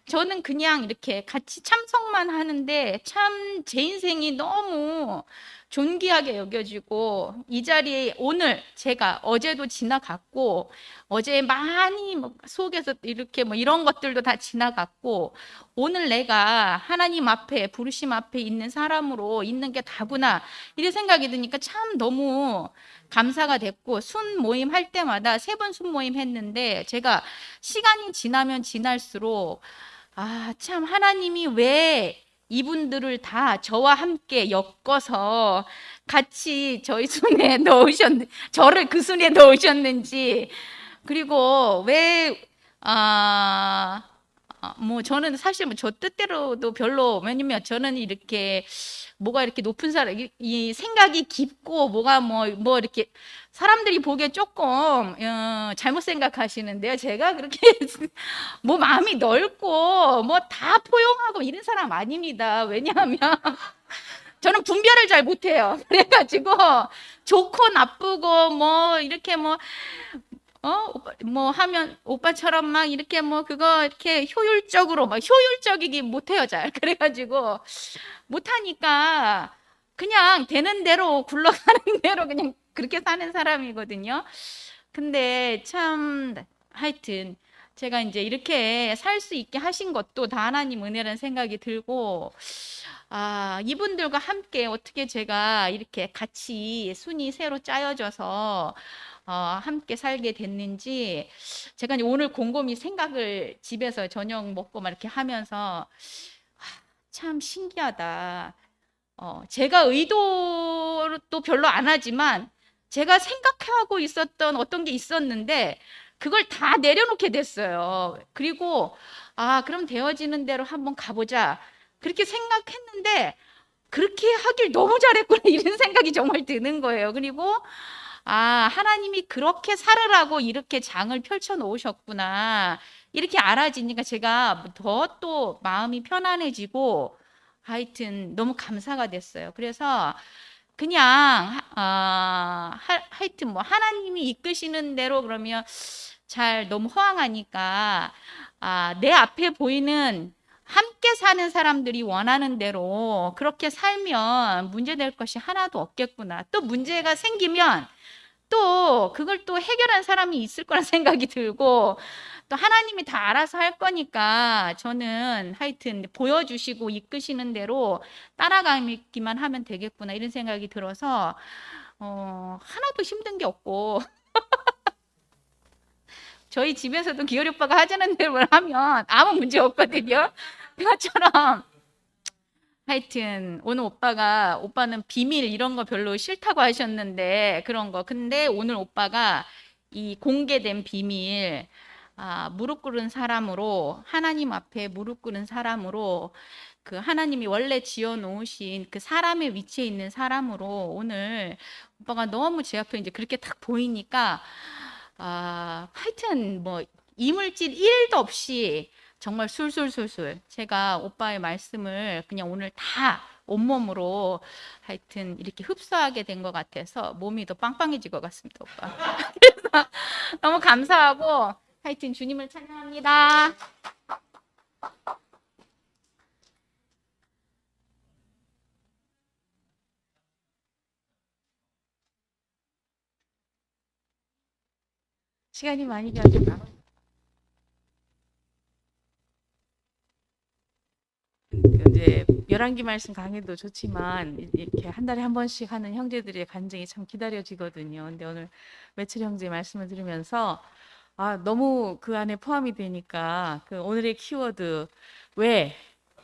저는 그냥 이렇게 같이 참석만 하는데 참 제 인생이 너무 존귀하게 여겨지고 이 자리에 오늘 제가 어제도 지나갔고 어제 많이 속에서 이렇게 이런 것들도 다 지나갔고 오늘 내가 하나님 앞에 부르심 앞에 있는 사람으로 있는 게 다구나 이런 생각이 드니까 참 너무 감사가 됐고 순 모임 할 때마다 3번 순 모임 했는데 제가 시간이 지나면 지날수록 참 하나님이 왜 이분들을 다 저와 함께 엮어서 같이 저희 순에 저를 그 순에 넣으셨는지 그리고 왜 저는 사실 저 뜻대로도 별로 왜냐면 저는 이렇게 뭐가 이렇게 높은 사람 이 생각이 깊고 뭐가 뭐 이렇게 사람들이 보기에 조금 잘못 생각하시는데요. 제가 그렇게 뭐 마음이 넓고 뭐 다 포용하고 이런 사람 아닙니다. 왜냐하면 저는 분별을 잘 못해요. 그래가지고 좋고 나쁘고 뭐 이렇게 하면 오빠처럼 막 이렇게 그거 이렇게 효율적으로 효율적이기 못해요 잘. 그래가지고 못하니까 그냥 되는 대로 굴러가는 대로 그냥 그렇게 사는 사람이거든요. 근데 참 하여튼 제가 이제 이렇게 살 수 있게 하신 것도 다 하나님 은혜라는 생각이 들고 이분들과 함께 어떻게 제가 이렇게 같이 순이 새로 짜여져서 함께 살게 됐는지 제가 이제 오늘 곰곰이 생각을 집에서 저녁 먹고 막 이렇게 하면서 참 신기하다. 제가 의도도 별로 안 하지만 제가 생각하고 있었던 어떤 게 있었는데 그걸 다 내려놓게 됐어요. 그리고 그럼 되어지는 대로 한번 가보자. 그렇게 생각했는데 그렇게 하길 너무 잘했구나 이런 생각이 정말 드는 거예요. 그리고 하나님이 그렇게 살으라고 이렇게 장을 펼쳐 놓으셨구나. 이렇게 알아지니까 제가 더 또 마음이 편안해지고 하여튼 너무 감사가 됐어요. 그래서 그냥 하여튼 하나님이 이끄시는 대로 그러면 잘 너무 허황하니까 내 앞에 보이는 함께 사는 사람들이 원하는 대로 그렇게 살면 문제될 것이 하나도 없겠구나. 또 문제가 생기면 또 그걸 또 해결한 사람이 있을 거란 생각이 들고 또 하나님이 다 알아서 할 거니까 저는 하여튼 보여주시고 이끄시는 대로 따라가기만 하면 되겠구나 이런 생각이 들어서 하나도 힘든 게 없고 저희 집에서도 기열이 오빠가 하자는 대로 하면 아무 문제 없거든요. 그것처럼 하여튼 오늘 오빠는 비밀 이런 거 별로 싫다고 하셨는데 그런 거 근데 오늘 오빠가 이 공개된 비밀 무릎 꿇은 사람으로, 하나님 앞에 무릎 꿇은 사람으로, 그 하나님이 원래 지어 놓으신 그 사람의 위치에 있는 사람으로 오늘 오빠가 너무 제 앞에 이제 그렇게 딱 보이니까 하여튼 뭐 이물질 1도 없이 정말 술술술술 제가 오빠의 말씀을 그냥 오늘 다 온몸으로 하여튼 이렇게 흡수하게 된 것 같아서 몸이 더 빵빵해질 것 같습니다, 오빠. 그래서 너무 감사하고 하여튼 주님을 찬양합니다. 시간이 많이 가지고 이제 열왕기 말씀 강의도 좋지만 이렇게 한 달에 한 번씩 하는 형제들의 간증이 참 기다려지거든요. 근데 오늘 매철 형제 말씀을 들으면서 너무 그 안에 포함이 되니까 그 오늘의 키워드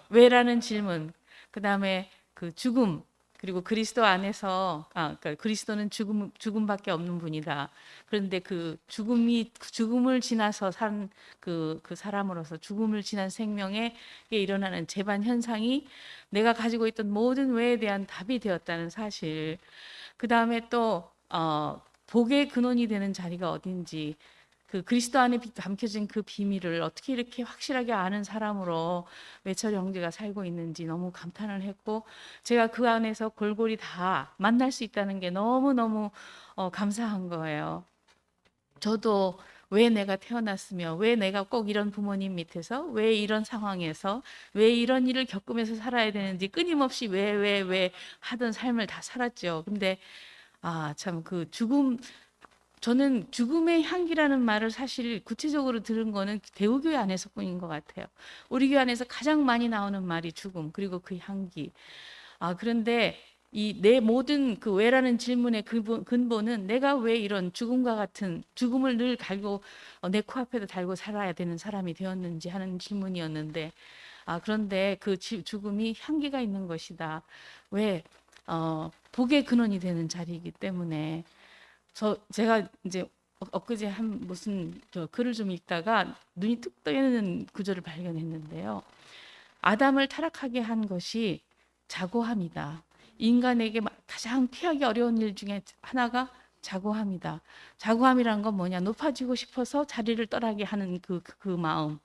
왜라는 질문, 그다음에 그 죽음, 그리고 그리스도 안에서 그러니까 그리스도는 죽음밖에 없는 분이다. 그런데 그 죽음을 지나서 산 그 사람으로서 죽음을 지난 생명에 일어나는 재반 현상이 내가 가지고 있던 모든 왜에 대한 답이 되었다는 사실. 그 다음에 또 복의 근원이 되는 자리가 어딘지, 그 그리스도 안에 담겨진 그 비밀을 어떻게 이렇게 확실하게 아는 사람으로 외철 형제가 살고 있는지 너무 감탄을 했고, 제가 그 안에서 골고루 다 만날 수 있다는 게 너무너무 감사한 거예요. 저도 왜 내가 태어났으며, 왜 내가 꼭 이런 부모님 밑에서, 왜 이런 상황에서, 왜 이런 일을 겪으면서 살아야 되는지 끊임없이 왜 하던 삶을 다 살았죠. 근데 참 그 저는 죽음의 향기라는 말을 사실 구체적으로 들은 거는 대우교회 안에서뿐인 것 같아요. 우리 교회 안에서 가장 많이 나오는 말이 죽음, 그리고 그 향기. 그런데 이 내 모든 그 왜라는 질문의 근본은 내가 왜 이런 죽음과 같은 죽음을 늘 달고 내 코앞에도 달고 살아야 되는 사람이 되었는지 하는 질문이었는데, 그런데 그 죽음이 향기가 있는 것이다. 왜? 복의 근원이 되는 자리이기 때문에. 제가 이제 엊그제 무슨 글을 좀 읽다가 눈이 뚝 떠있는 구절을 발견했는데요. 아담을 타락하게 한 것이 자고함이다. 인간에게 가장 피하기 어려운 일 중에 하나가 자고함이다. 자고함이란 건 뭐냐? 높아지고 싶어서 자리를 떠나게 하는 그 마음.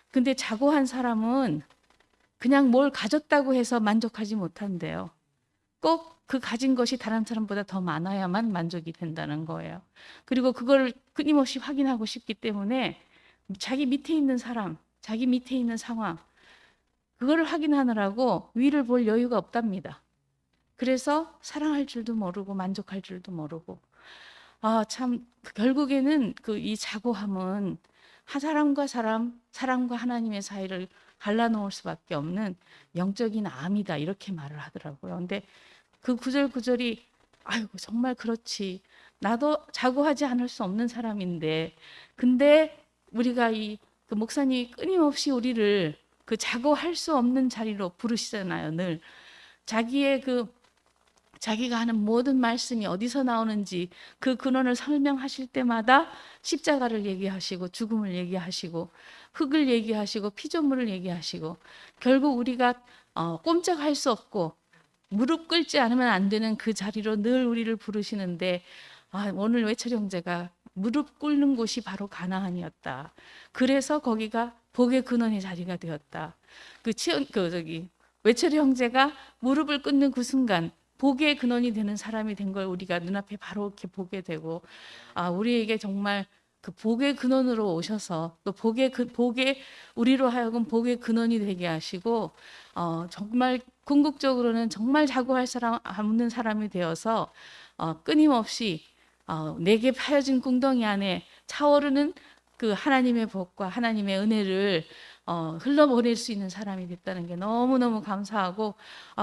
근데 자고한 사람은 그냥 뭘 가졌다고 해서 만족하지 못한대요. 꼭 그 가진 것이 다른 사람보다 더 많아야만 만족이 된다는 거예요. 그리고 그걸 끊임없이 확인하고 싶기 때문에 자기 밑에 있는 사람, 자기 밑에 있는 상황, 그거를 확인하느라고 위를 볼 여유가 없답니다. 그래서 사랑할 줄도 모르고 만족할 줄도 모르고. 참 결국에는 이 자고함은 사람과 사람과 하나님의 사이를 갈라놓을 수밖에 없는 영적인 암이다, 이렇게 말을 하더라고요. 근데 그 구절이 아이고 정말 그렇지. 나도 자고하지 않을 수 없는 사람인데, 근데 우리가 그 목사님이 끊임없이 우리를 그 자고할 수 없는 자리로 부르시잖아요. 늘 자기가 하는 모든 말씀이 어디서 나오는지 그 근원을 설명하실 때마다 십자가를 얘기하시고, 죽음을 얘기하시고, 흙을 얘기하시고, 피조물을 얘기하시고, 결국 우리가 꼼짝할 수 없고 무릎 꿇지 않으면 안 되는 그 자리로 늘 우리를 부르시는데, 오늘 외철 형제가 무릎 꿇는 곳이 바로 가나안이었다. 그래서 거기가 복의 근원의 자리가 되었다. 외철 형제가 무릎을 꿇는 그 순간 복의 근원이 되는 사람이 된 걸 우리가 눈앞에 바로 이렇게 보게 되고, 우리에게 정말 그 복의 근원으로 오셔서 또 우리로 하여금 복의 근원이 되게 하시고, 정말 궁극적으로는 정말 자고할 사람 없는 사람이 되어서 끊임없이 내게 파여진 궁덩이 안에 차오르는 그 하나님의 복과 하나님의 은혜를 흘러보낼 수 있는 사람이 됐다는 게 너무너무 감사하고,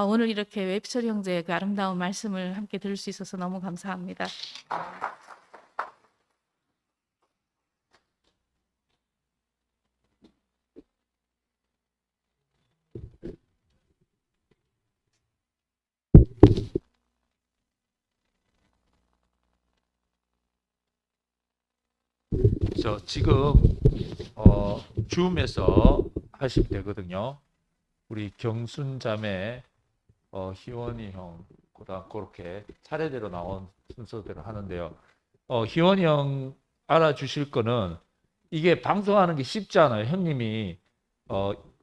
오늘 이렇게 웹철 형제의 그 아름다운 말씀을 함께 들을 수 있어서 너무 감사합니다. 그래서 지금 줌에서 하시면 되거든요. 우리 경순자매, 희원이 형, 그다음 그렇게 차례대로 나온 순서대로 하는데요. 희원이 형 알아주실 거는 이게 방송하는 게 쉽지 않아요. 형님이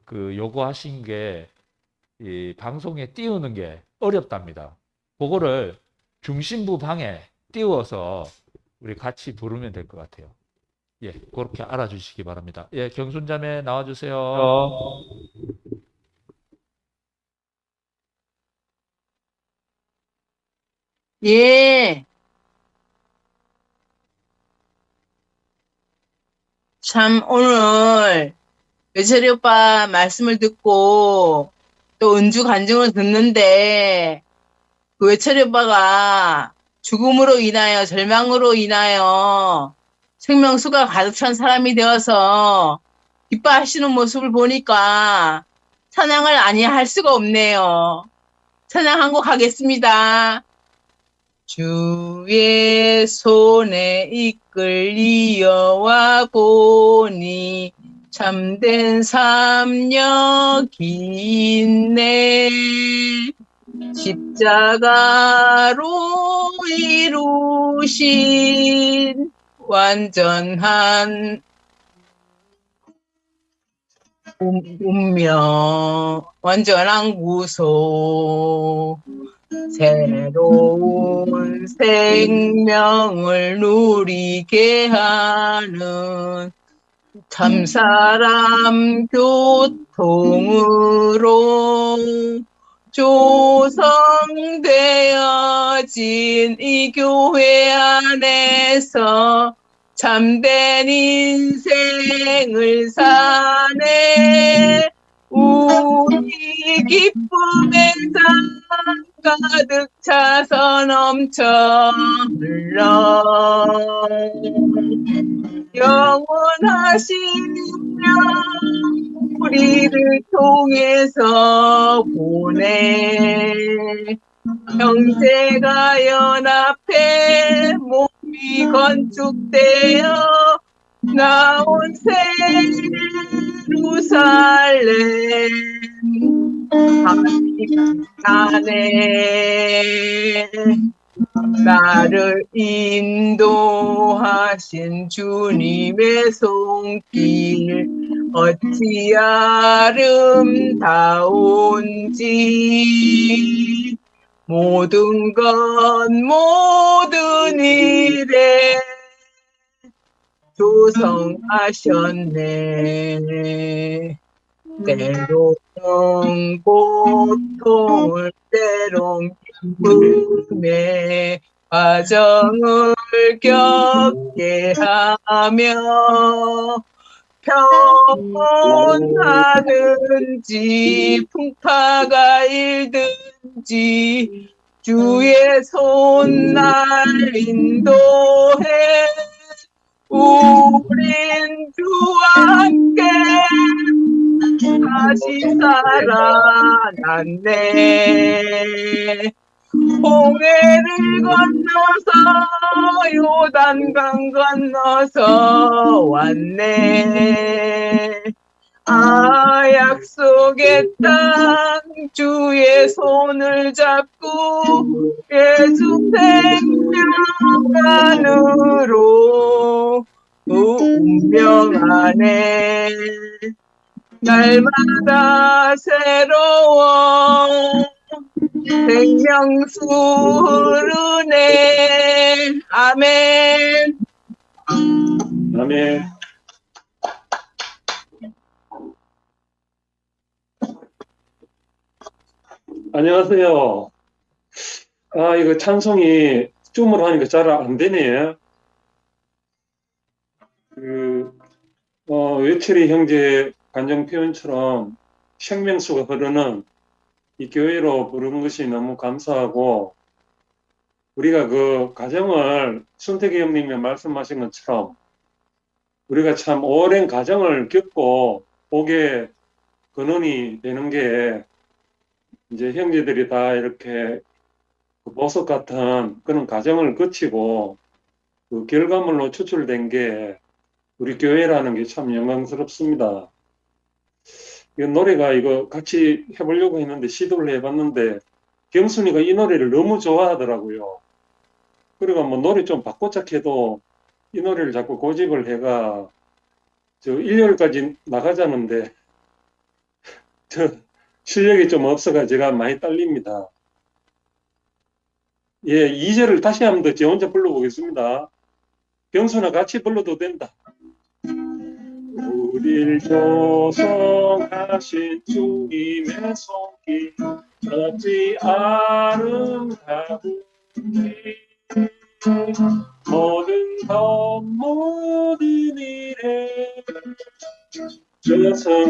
그 요구하신 게 이 방송에 띄우는 게 어렵답니다. 그거를 중심부 방에 띄워서 우리 같이 부르면 될 것 같아요. 예, 그렇게 알아주시기 바랍니다. 예, 경순자매 나와주세요. 예, 참 오늘 외철이 오빠 말씀을 듣고 또 은주 간증을 듣는데 그 외철이 오빠가 죽음으로 인하여 절망으로 인하여 생명수가 가득 찬 사람이 되어서 기뻐하시는 모습을 보니까 찬양을 아니할 수가 없네요. 찬양 한 곡 하겠습니다. 주의 손에 이끌리어와 보니 참된 삶력이 있네. 십자가로 이루신 완전한 운명, 완전한 구속, 새로운 생명을 누리게 하는 참사람 교통으로 조성되어진 이 교회 안에서 참된 인생을 사네. 우리 기쁨의 삶 가득 차서 넘쳐 흘러 영원하신 영 우리를 통해서 보내. 형제가 연합해 몸이 건축되어 나온 예루살렘 안에 나를 인도하신 주님의 손길 어찌 아름다운지 모든 것 모든 일에 조성하셨네. 때론 고통을 때론 기쁨의 과정을 겪게 하며 평온하든지 풍파가 일든지 주의 손 날 인도해. 우린 주와 함께 다시 살아났네. 홍해를 건너서 요단강 건너서 왔네. 아, 약속의 땅 주의 손을 잡고 예수 생명 안으로 운명 안에 날마다 새로워 생명수 흐르네. 아멘. 아멘. 안녕하세요. 아, 이거 찬송이 줌으로 하니까 잘 안 되네요. 외철이 형제 간증 표현처럼 생명수가 흐르는 이 교회로 부르는 것이 너무 감사하고, 우리가 그 가정을 순택이 형님이 말씀하신 것처럼 우리가 참 오랜 가정을 겪고 오게 근원이 되는 게 이제 형제들이 다 이렇게 그 보석 같은 그런 과정을 거치고 그 결과물로 추출된 게 우리 교회라는 게 참 영광스럽습니다. 이 노래가 이거 같이 해보려고 했는데 시도를 해봤는데 경순이가 이 노래를 너무 좋아하더라고요. 그러니까 뭐 노래 좀 바꿔자 해도 이 노래를 자꾸 고집을 해가 저 1월까지 나가자는데 저 실력이 좀 없어가 제가 많이 딸립니다. 예, 2절을 다시 한번 더 제 혼자 불러보겠습니다. 경순아 같이 불러도 된다. 우릴 조성하신 주님의 손길 어찌 아름다우니 모든 것 모든 일에 조성하셨네.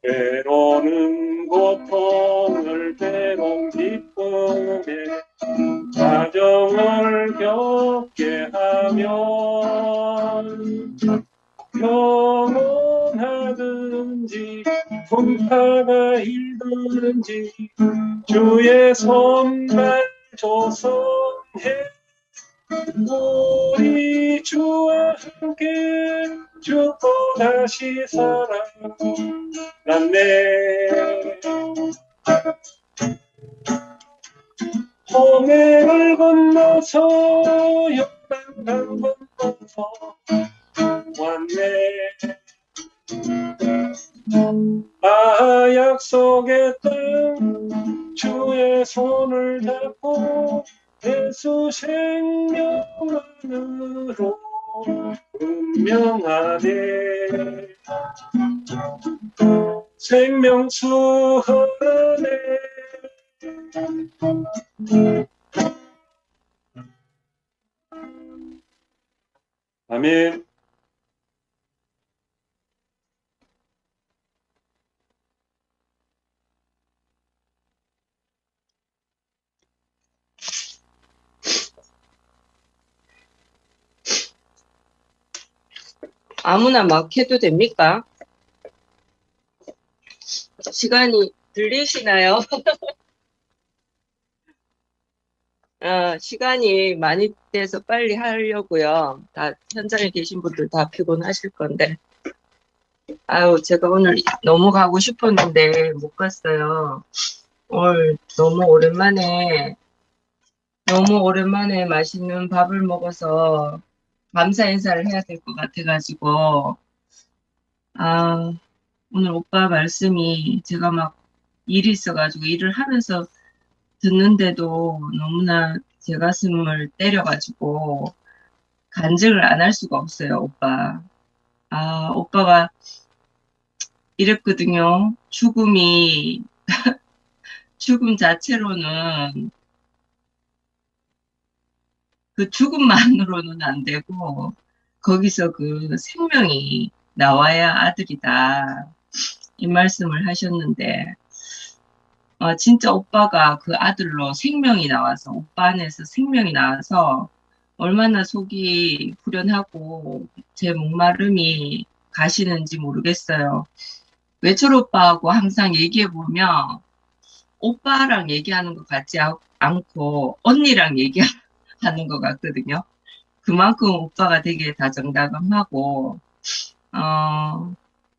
때로는 고통을 때론 기쁨에 가정을 겪게 하면 평온하든지 풍파가 일든지 주의 손발 조성해 우리 주와 함께 죽고 다시 살아났네. 홍해를 건너서 요단 강 건너서 왔네. 아 약속의 땅 주의 손을 잡고 예수 생명 안으로 운명하네. 생명수 흐르네. 아멘. 아무나 막 해도 됩니까? 시간이 들리시나요? 시간이 많이 돼서 빨리 하려고요. 다 현장에 계신 분들 다 피곤하실 건데. 아유, 제가 오늘 너무 가고 싶었는데 못 갔어요. 오늘 너무 오랜만에 맛있는 밥을 먹어서 감사 인사를 해야 될 것 같아가지고, 오늘 오빠 말씀이 제가 막 일이 있어가지고 일을 하면서 듣는데도 너무나 제 가슴을 때려가지고 간증을 안 할 수가 없어요, 오빠. 오빠가 이랬거든요. 죽음 자체로는 그 죽음만으로는 안 되고 거기서 그 생명이 나와야 아들이다. 이 말씀을 하셨는데 진짜 오빠가 그 아들로 생명이 나와서 오빠 안에서 생명이 나와서 얼마나 속이 후련하고 제 목마름이 가시는지 모르겠어요. 외철 오빠하고 항상 얘기해보면 오빠랑 얘기하는 것 같지 않고 언니랑 얘기하는 것 같거든요. 그만큼 오빠가 되게 다정다감하고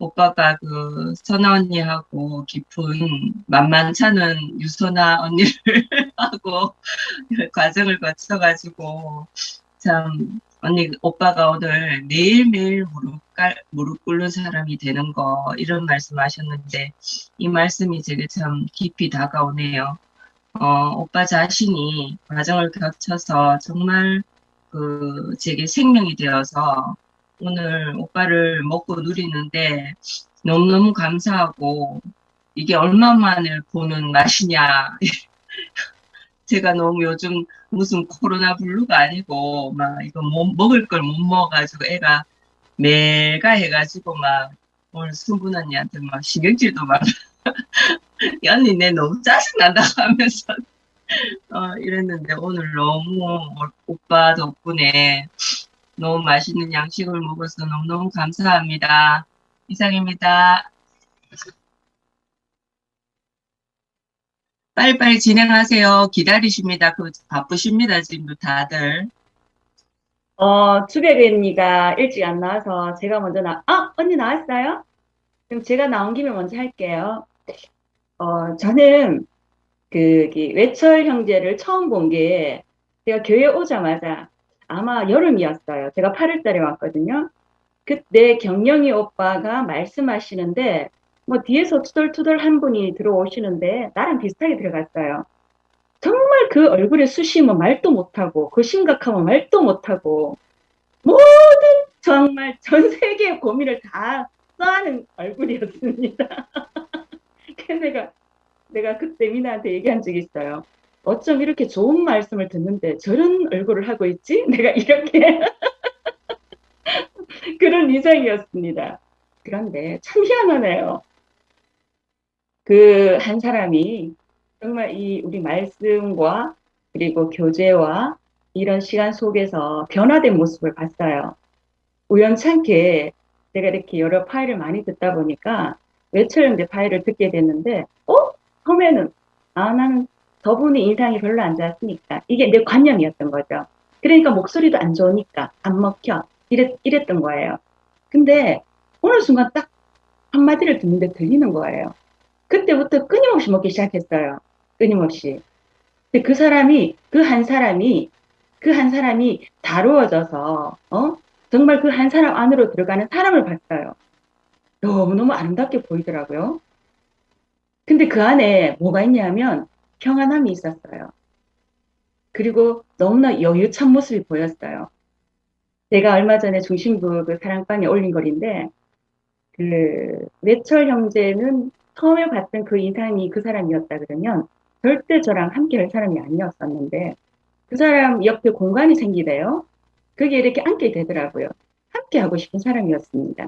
오빠가 그 선아 언니하고 깊은 만만찮은 유선아 언니를 하고 과정을 거쳐가지고 참 오빠가 오늘 매일매일 무릎 꿇는 사람이 되는 거 이런 말씀하셨는데 이 말씀이 제게 참 깊이 다가오네요. 오빠 자신이 과정을 거쳐서 정말 제게 생명이 되어서 오늘 오빠를 먹고 누리는데 너무너무 감사하고 이게 얼마만에 보는 맛이냐. 제가 너무 요즘 무슨 코로나 블루가 아니고 막 이거 먹을 걸 못 먹어가지고 애가 매가 해가지고 막 오늘 순분 언니한테 막 신경질도 막 언니 내 너무 짜증난다 하면서 이랬는데 오늘 너무 오빠 덕분에 너무 맛있는 양식을 먹어서 너무너무 감사합니다. 이상입니다. 빨리빨리 진행하세요. 기다리십니다. 바쁘십니다, 지금 다들. 주베리 언니가 일찍 안 나와서 제가 먼저 언니 나왔어요? 그럼 제가 나온 김에 먼저 할게요. 저는 외철 형제를 처음 본 게 제가 교회 오자마자 아마 여름이었어요. 제가 8월 달에 왔거든요. 그때 경영이 오빠가 말씀하시는데 뭐 뒤에서 투덜투덜 한 분이 들어오시는데 나랑 비슷하게 들어갔어요. 정말 그 얼굴에 수심은 말도 못하고 그 심각함은 말도 못하고 모든 정말 전 세계의 고민을 다 써하는 얼굴이었습니다. 그래서 내가 그때 미나한테 얘기한 적이 있어요. 어쩜 이렇게 좋은 말씀을 듣는데 저런 얼굴을 하고 있지? 내가 이렇게 그런 인상이었습니다. 그런데 참 희한하네요. 그 한 사람이 정말 우리 말씀과 그리고 교제와 이런 시간 속에서 변화된 모습을 봤어요. 우연찮게 제가 이렇게 여러 파일을 많이 듣다 보니까 외철 형제 파일을 듣게 됐는데 처음에는 나는 저분의 인상이 별로 안 좋았으니까 이게 내 관념이었던 거죠. 그러니까 목소리도 안 좋으니까 안 먹혀 이랬던 거예요. 근데 어느 순간 딱 한마디를 듣는데 들리는 거예요. 그때부터 끊임없이 먹기 시작했어요. 끊임없이. 근데 그 한 사람이 다루어져서 정말 그 한 사람 안으로 들어가는 사람을 봤어요. 너무너무 아름답게 보이더라고요. 근데 그 안에 뭐가 있냐면 평안함이 있었어요. 그리고 너무나 여유찬 모습이 보였어요. 제가 얼마 전에 중심부 그 사랑방에 올린 글인데 외철 형제는 처음에 봤던 그 인상이 그 사람이었다 그러면 절대 저랑 함께 할 사람이 아니었었는데 그 사람 옆에 공간이 생기대요. 그게 이렇게 앉게 되더라고요. 함께 하고 싶은 사람이었습니다.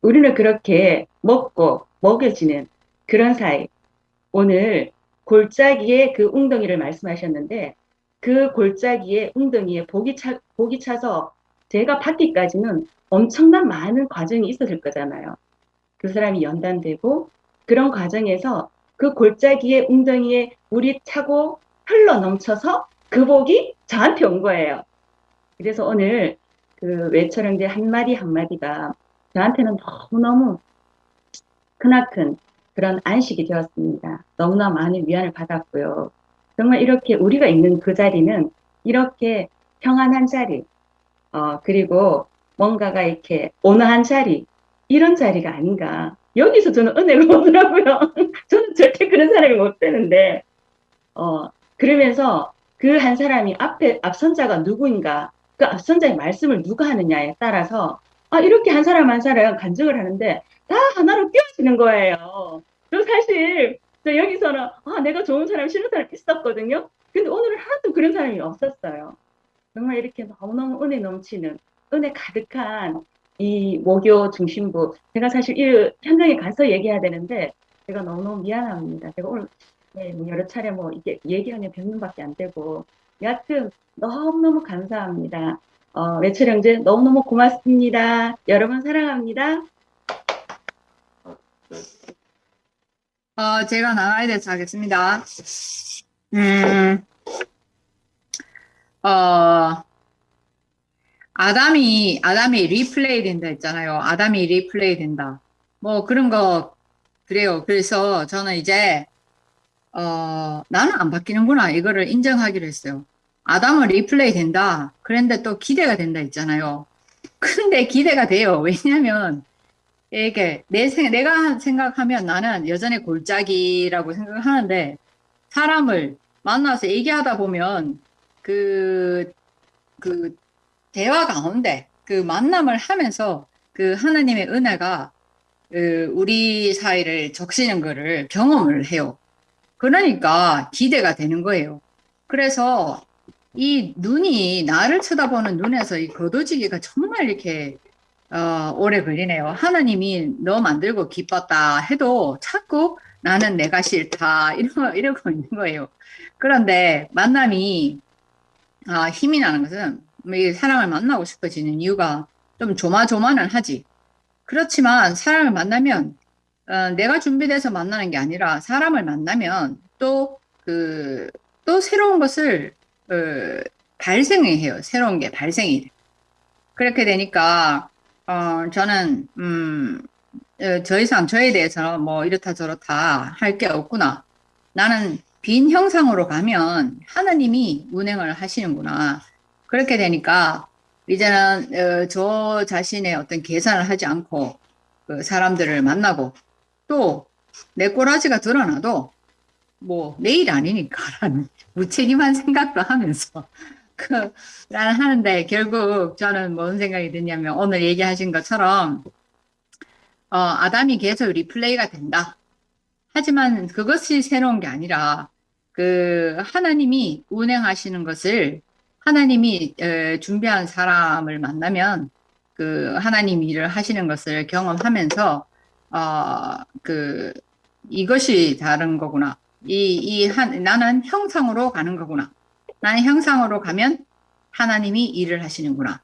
우리는 그렇게 먹고 먹여지는 그런 사이. 오늘 골짜기의 그 웅덩이를 말씀하셨는데 그 골짜기의 웅덩이에 복이 차서 제가 받기까지는 엄청난 많은 과정이 있었을 거잖아요. 그 사람이 연단되고 그런 과정에서 그 골짜기의 웅덩이에 물이 차고 흘러 넘쳐서 그 복이 저한테 온 거예요. 그래서 오늘 그 외철 형제 한마디 한마디가 저한테는 너무너무 크나큰 그런 안식이 되었습니다. 너무나 많은 위안을 받았고요. 정말 이렇게 우리가 있는 그 자리는 이렇게 평안한 자리, 그리고 뭔가가 이렇게 온화한 자리, 이런 자리가 아닌가. 여기서 저는 은혜가 오더라고요. 저는 절대 그런 사람이 못 되는데, 그러면서 그 한 사람이 앞선자가 누구인가, 그 앞선자의 말씀을 누가 하느냐에 따라서, 이렇게 한 사람 한 사람 간증을 하는데, 다 하나로 띄어지는 거예요. 저 사실, 여기서는, 내가 좋은 사람, 싫은 사람 있었거든요. 근데 오늘은 하나도 그런 사람이 없었어요. 정말 이렇게 너무너무 은혜 넘치는, 은혜 가득한 이 모교 중심부. 제가 사실 이 현장에 가서 얘기해야 되는데, 제가 너무너무 미안합니다. 제가 오늘, 뭐 여러 차례 이게 얘기하면 병명밖에 안 되고, 여하튼 너무너무 감사합니다. 외철 형제 너무너무 고맙습니다. 여러분 사랑합니다. 제가 나가야 돼서 하겠습니다. 아담이 리플레이 된다 했잖아요. 아담이 리플레이 된다. 뭐 그런 거 그래요. 그래서 저는 이제 나는 안 바뀌는구나 이거를 인정하기로 했어요. 아담은 리플레이 된다. 그런데 또 기대가 된다 했잖아요. 근데 기대가 돼요. 왜냐면 이게 내가 생각하면 나는 여전히 골짜기라고 생각하는데 사람을 만나서 얘기하다 보면 그 대화 가운데 그 만남을 하면서 그 하나님의 은혜가 우리 사이를 적시는 거를 경험을 해요. 그러니까 기대가 되는 거예요. 그래서 이 눈이 나를 쳐다보는 눈에서 이 거두지기가 정말 이렇게 오래 걸리네요. 하나님이 너 만들고 기뻤다 해도 자꾸 나는 내가 싫다 이러고 있는 거예요. 그런데 만남이 힘이 나는 것은 사람을 만나고 싶어지는 이유가 좀 조마조마는 하지. 그렇지만 사람을 만나면 내가 준비돼서 만나는 게 아니라 사람을 만나면 또 또 새로운 것을 발생해요. 새로운 게 발생이 돼. 그렇게 되니까 저는 더 이상 저에 대해서 뭐 이렇다 저렇다 할 게 없구나. 나는 빈 형상으로 가면 하나님이 운행을 하시는구나. 그렇게 되니까 이제는 저 자신의 어떤 계산을 하지 않고 그 사람들을 만나고 또 내 꼬라지가 드러나도 뭐 내일 아니니까라는 무책임한 생각도 하면서 나는 하는데 결국 저는 뭔 생각이 드냐면 오늘 얘기하신 것처럼 아담이 계속 리플레이가 된다. 하지만 그것이 새로운 게 아니라 그 하나님이 운행하시는 것을 하나님이 준비한 사람을 만나면 그 하나님 일을 하시는 것을 경험하면서 이것이 다른 거구나. 나는 형상으로 가는 거구나. 나는 형상으로 가면 하나님이 일을 하시는구나.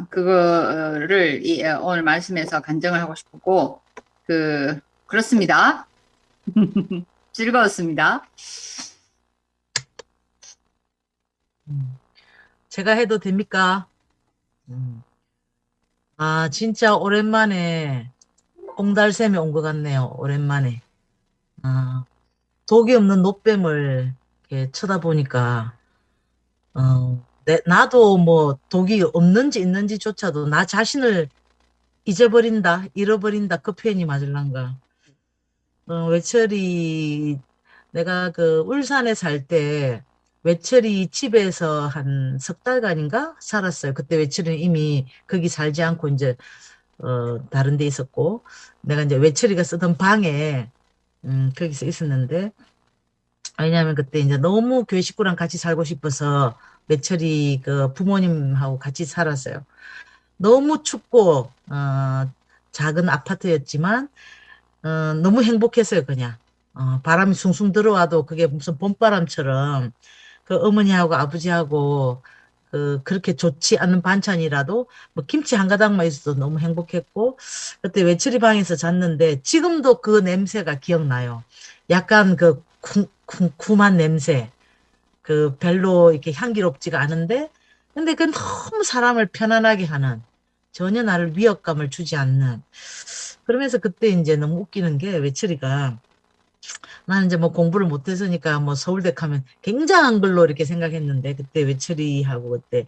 그거를 오늘 말씀에서 간증을 하고 싶고, 그렇습니다. 즐거웠습니다. 제가 해도 됩니까? 아, 진짜 오랜만에 옹달샘이 온 것 같네요. 오랜만에. 독이 없는 노뱀을 이렇게 쳐다보니까, 나도 뭐 독이 없는지 있는지조차도 나 자신을 잃어버린다. 그 표현이 맞을란가. 외철이, 내가 그 울산에 살 때 외철이 집에서 한 석 달간인가 살았어요. 그때 외철이는 이미 거기 살지 않고 이제 다른 데 있었고, 내가 이제 외철이가 쓰던 방에 거기서 있었는데, 왜냐하면 그때 이제 너무 교회 식구랑 같이 살고 싶어서 외철이 그 부모님하고 같이 살았어요. 너무 춥고 작은 아파트였지만 너무 행복했어요. 그냥 바람이 숭숭 들어와도 그게 무슨 봄바람처럼 그 어머니하고 아버지하고 그렇게 좋지 않은 반찬이라도 뭐 김치 한 가닥만 있어도 너무 행복했고, 그때 외출이 방에서 잤는데 지금도 그 냄새가 기억나요. 약간 그 쿰쿰한 냄새, 그 별로 이렇게 향기롭지가 않은데, 근데 그 너무 사람을 편안하게 하는, 전혀 나를 위협감을 주지 않는. 그러면서 그때 이제 너무 웃기는 게 외출이가, 나는 이제 뭐 공부를 못했으니까 뭐 서울대 가면 굉장한 걸로 이렇게 생각했는데, 그때 외철이하고 그때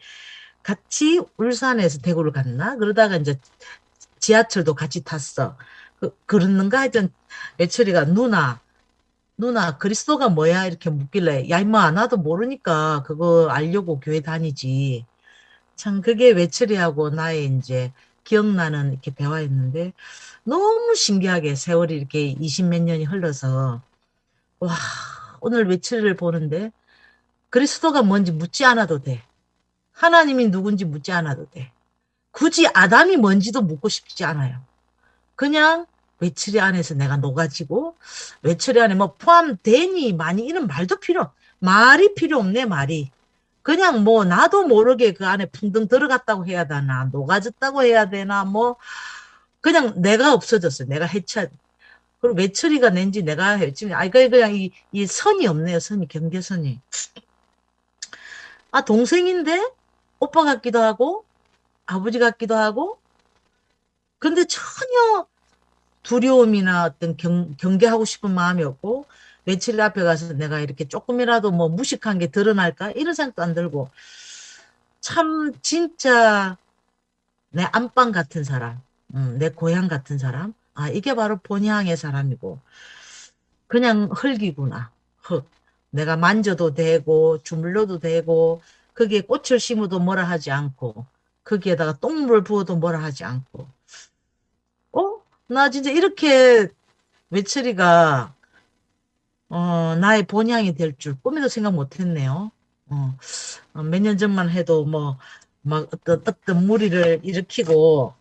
같이 울산에서 대구를 갔나? 그러다가 이제 지하철도 같이 탔어. 그랬는가? 하여튼 외철이가 누나 그리스도가 뭐야? 이렇게 묻길래, 야 임마 나도 모르니까 그거 알려고 교회 다니지. 참 그게 외철이하고 나의 이제 기억나는 이렇게 대화였는데, 너무 신기하게 세월이 이렇게 20몇 년이 흘러서, 와, 오늘 외출을 보는데 그리스도가 뭔지 묻지 않아도 돼. 하나님이 누군지 묻지 않아도 돼. 굳이 아담이 뭔지도 묻고 싶지 않아요. 그냥 외출이 안에서 내가 녹아지고, 외출이 안에 뭐 포함되니 많이 이런 말이 필요 없네, 말이. 그냥 뭐 나도 모르게 그 안에 풍덩 들어갔다고 해야 되나, 녹아졌다고 해야 되나, 뭐 그냥 내가 없어졌어요. 내가 그리고 외출이가 낸지 내가 했지. 그냥 이 선이 없네요. 경계선이. 동생인데 오빠 같기도 하고 아버지 같기도 하고, 근데 전혀 두려움이나 어떤 경계하고 싶은 마음이 없고, 외출 앞에 가서 내가 이렇게 조금이라도 뭐 무식한 게 드러날까 이런 생각도 안 들고, 참 진짜 내 안방 같은 사람, 내 고향 같은 사람, 이게 바로 본향의 사람이고, 그냥 흙이구나. 흙. 내가 만져도 되고 주물러도 되고, 거기에 꽃을 심어도 뭐라 하지 않고, 거기에다가 똥물 부어도 뭐라 하지 않고, 나 진짜 이렇게 외철이가 나의 본향이 될 줄 꿈에도 생각 못했네요. 몇 년 전만 해도 막 어떤 무리를 일으키고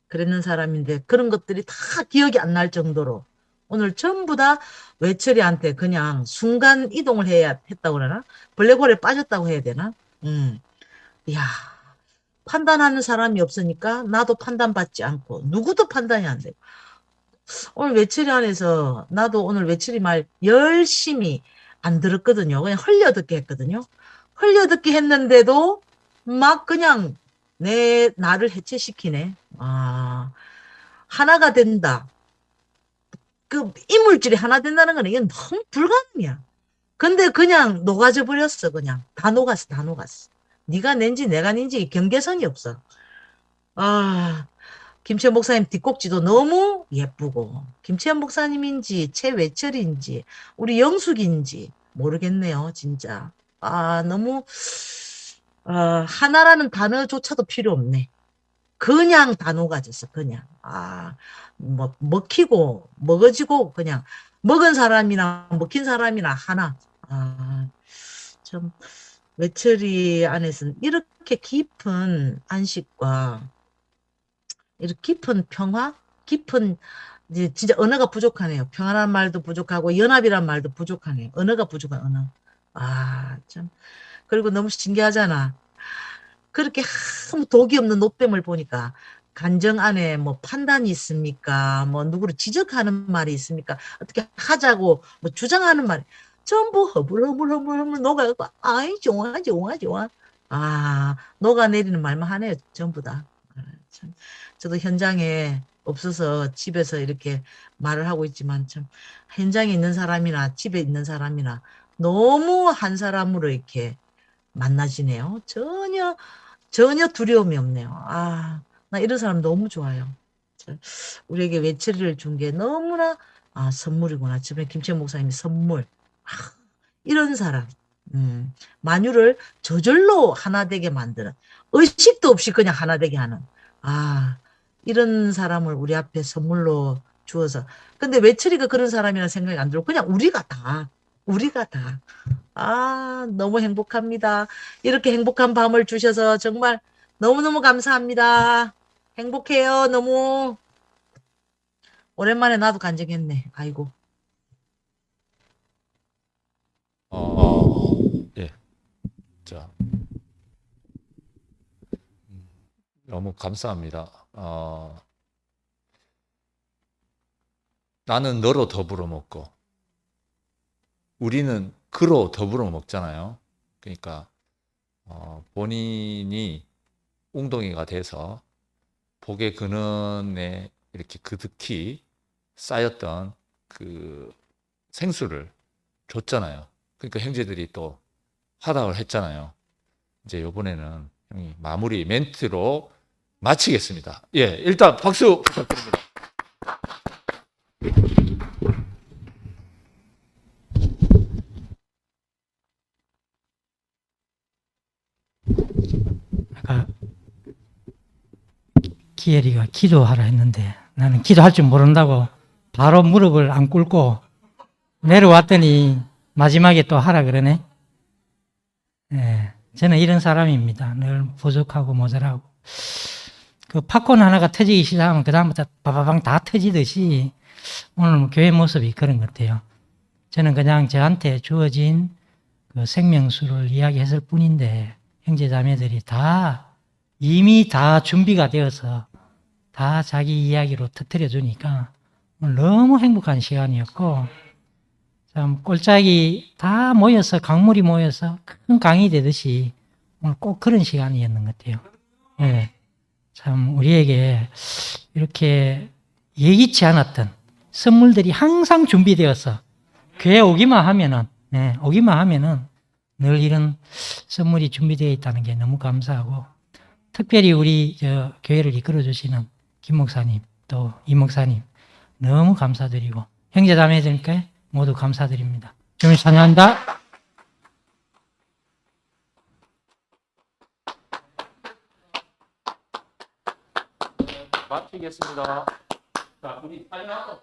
그랬는 사람인데, 그런 것들이 다 기억이 안 날 정도로 오늘 전부 다 외철이한테 그냥 순간 이동을 했다고 그러나, 블랙홀에 빠졌다고 해야 되나? 이야, 판단하는 사람이 없으니까 나도 판단받지 않고 누구도 판단이 안 되고, 오늘 외출이 안에서 나도 오늘 외출이 말 열심히 안 들었거든요. 그냥 흘려듣기 했거든요. 흘려듣기 했는데도 막 그냥 나를 해체시키네. 아, 하나가 된다. 그 이물질이 하나 된다는 건 이건 너무 불가능이야. 근데 그냥 녹아져 버렸어. 그냥 다 녹았어. 다 녹았어. 네가 낸지 내가 낸지 경계선이 없어. 아, 김치현 목사님 뒷꼭지도 너무 예쁘고 김치현 목사님인지 최외철인지 우리 영숙인지 모르겠네요. 진짜. 아, 너무 하나라는 단어조차도 필요 없네. 그냥 다 녹아졌어. 그냥. 아, 뭐 먹히고 먹어지고 그냥 먹은 사람이나 먹힌 사람이나 하나. 아, 참 외철이 안에서는 이렇게 깊은 안식과 이렇게 깊은 평화, 깊은 이제 진짜 언어가 부족하네요. 평화란 말도 부족하고 연합이란 말도 부족하네요. 언어가 부족한 언어. 아, 참. 그리고 너무 신기하잖아. 그렇게 아무 독이 없는 노뱀을 보니까 감정 안에 뭐 판단이 있습니까? 뭐 누구를 지적하는 말이 있습니까? 어떻게 하자고 뭐 주장하는 말이 전부 허물허물허물허물 녹아갖고 아이 좋아 좋아 좋아. 아, 녹아내리는 말만 하네요. 전부 다. 아, 참. 저도 현장에 없어서 집에서 이렇게 말을 하고 있지만 참 현장에 있는 사람이나 집에 있는 사람이나 너무 한 사람으로 이렇게 만나지네요. 전혀 두려움이 없네요. 아, 나 이런 사람 너무 좋아요. 우리에게 외철이를 준 게 너무나 선물이구나. 지금 김채영 목사님이 선물. 이런 사람. 만유를 저절로 하나 되게 만드는 의식도 없이 그냥 하나 되게 하는 이런 사람을 우리 앞에 선물로 주어서 근데 외철이가 그런 사람이라는 생각이 안 들고 그냥 우리가 다 너무 행복합니다. 이렇게 행복한 밤을 주셔서 정말 너무너무 감사합니다. 행복해요. 너무 오랜만에 나도 간증했네. 아이고. 예. 자. 너무 감사합니다. 나는 너로 더불어 먹고 우리는 그로 더불어 먹잖아요. 그러니까 본인이 웅덩이가 돼서 복의 근원에 이렇게 그득히 쌓였던 그 생수를 줬잖아요. 그러니까 형제들이 또 화답을 했잖아요. 이제 이번에는 형이 마무리 멘트로 마치겠습니다. 예, 일단 박수 부탁드립니다. 아까 기엘이가 기도하라 했는데 나는 기도할 줄 모른다고 바로 무릎을 안 꿇고 내려왔더니 마지막에 또 하라 그러네. 예, 저는 이런 사람입니다. 늘 부족하고 모자라고. 그 팝콘 하나가 터지기 시작하면 그 다음부터 바바방 다 터지듯이 오늘 교회 모습이 그런 것 같아요. 저는 그냥 저한테 주어진 그 생명수를 이야기했을 뿐인데 형제 자매들이 이미 다 준비가 되어서 다 자기 이야기로 터뜨려 주니까 오늘 너무 행복한 시간이었고 참 꼴짝이 다 모여서 강물이 모여서 큰 강이 되듯이 오늘 꼭 그런 시간이었는 것 같아요. 네. 참 우리에게 이렇게 예기치 않았던 선물들이 항상 준비되어서 교회 오기만 하면은 늘 이런 선물이 준비되어 있다는 게 너무 감사하고 특별히 우리 교회를 이끌어 주시는 김 목사님 또 이 목사님 너무 감사드리고 형제 자매들께 모두 감사드립니다. 주님 찬양한다. 마치겠습니다. 자, 우리 찬양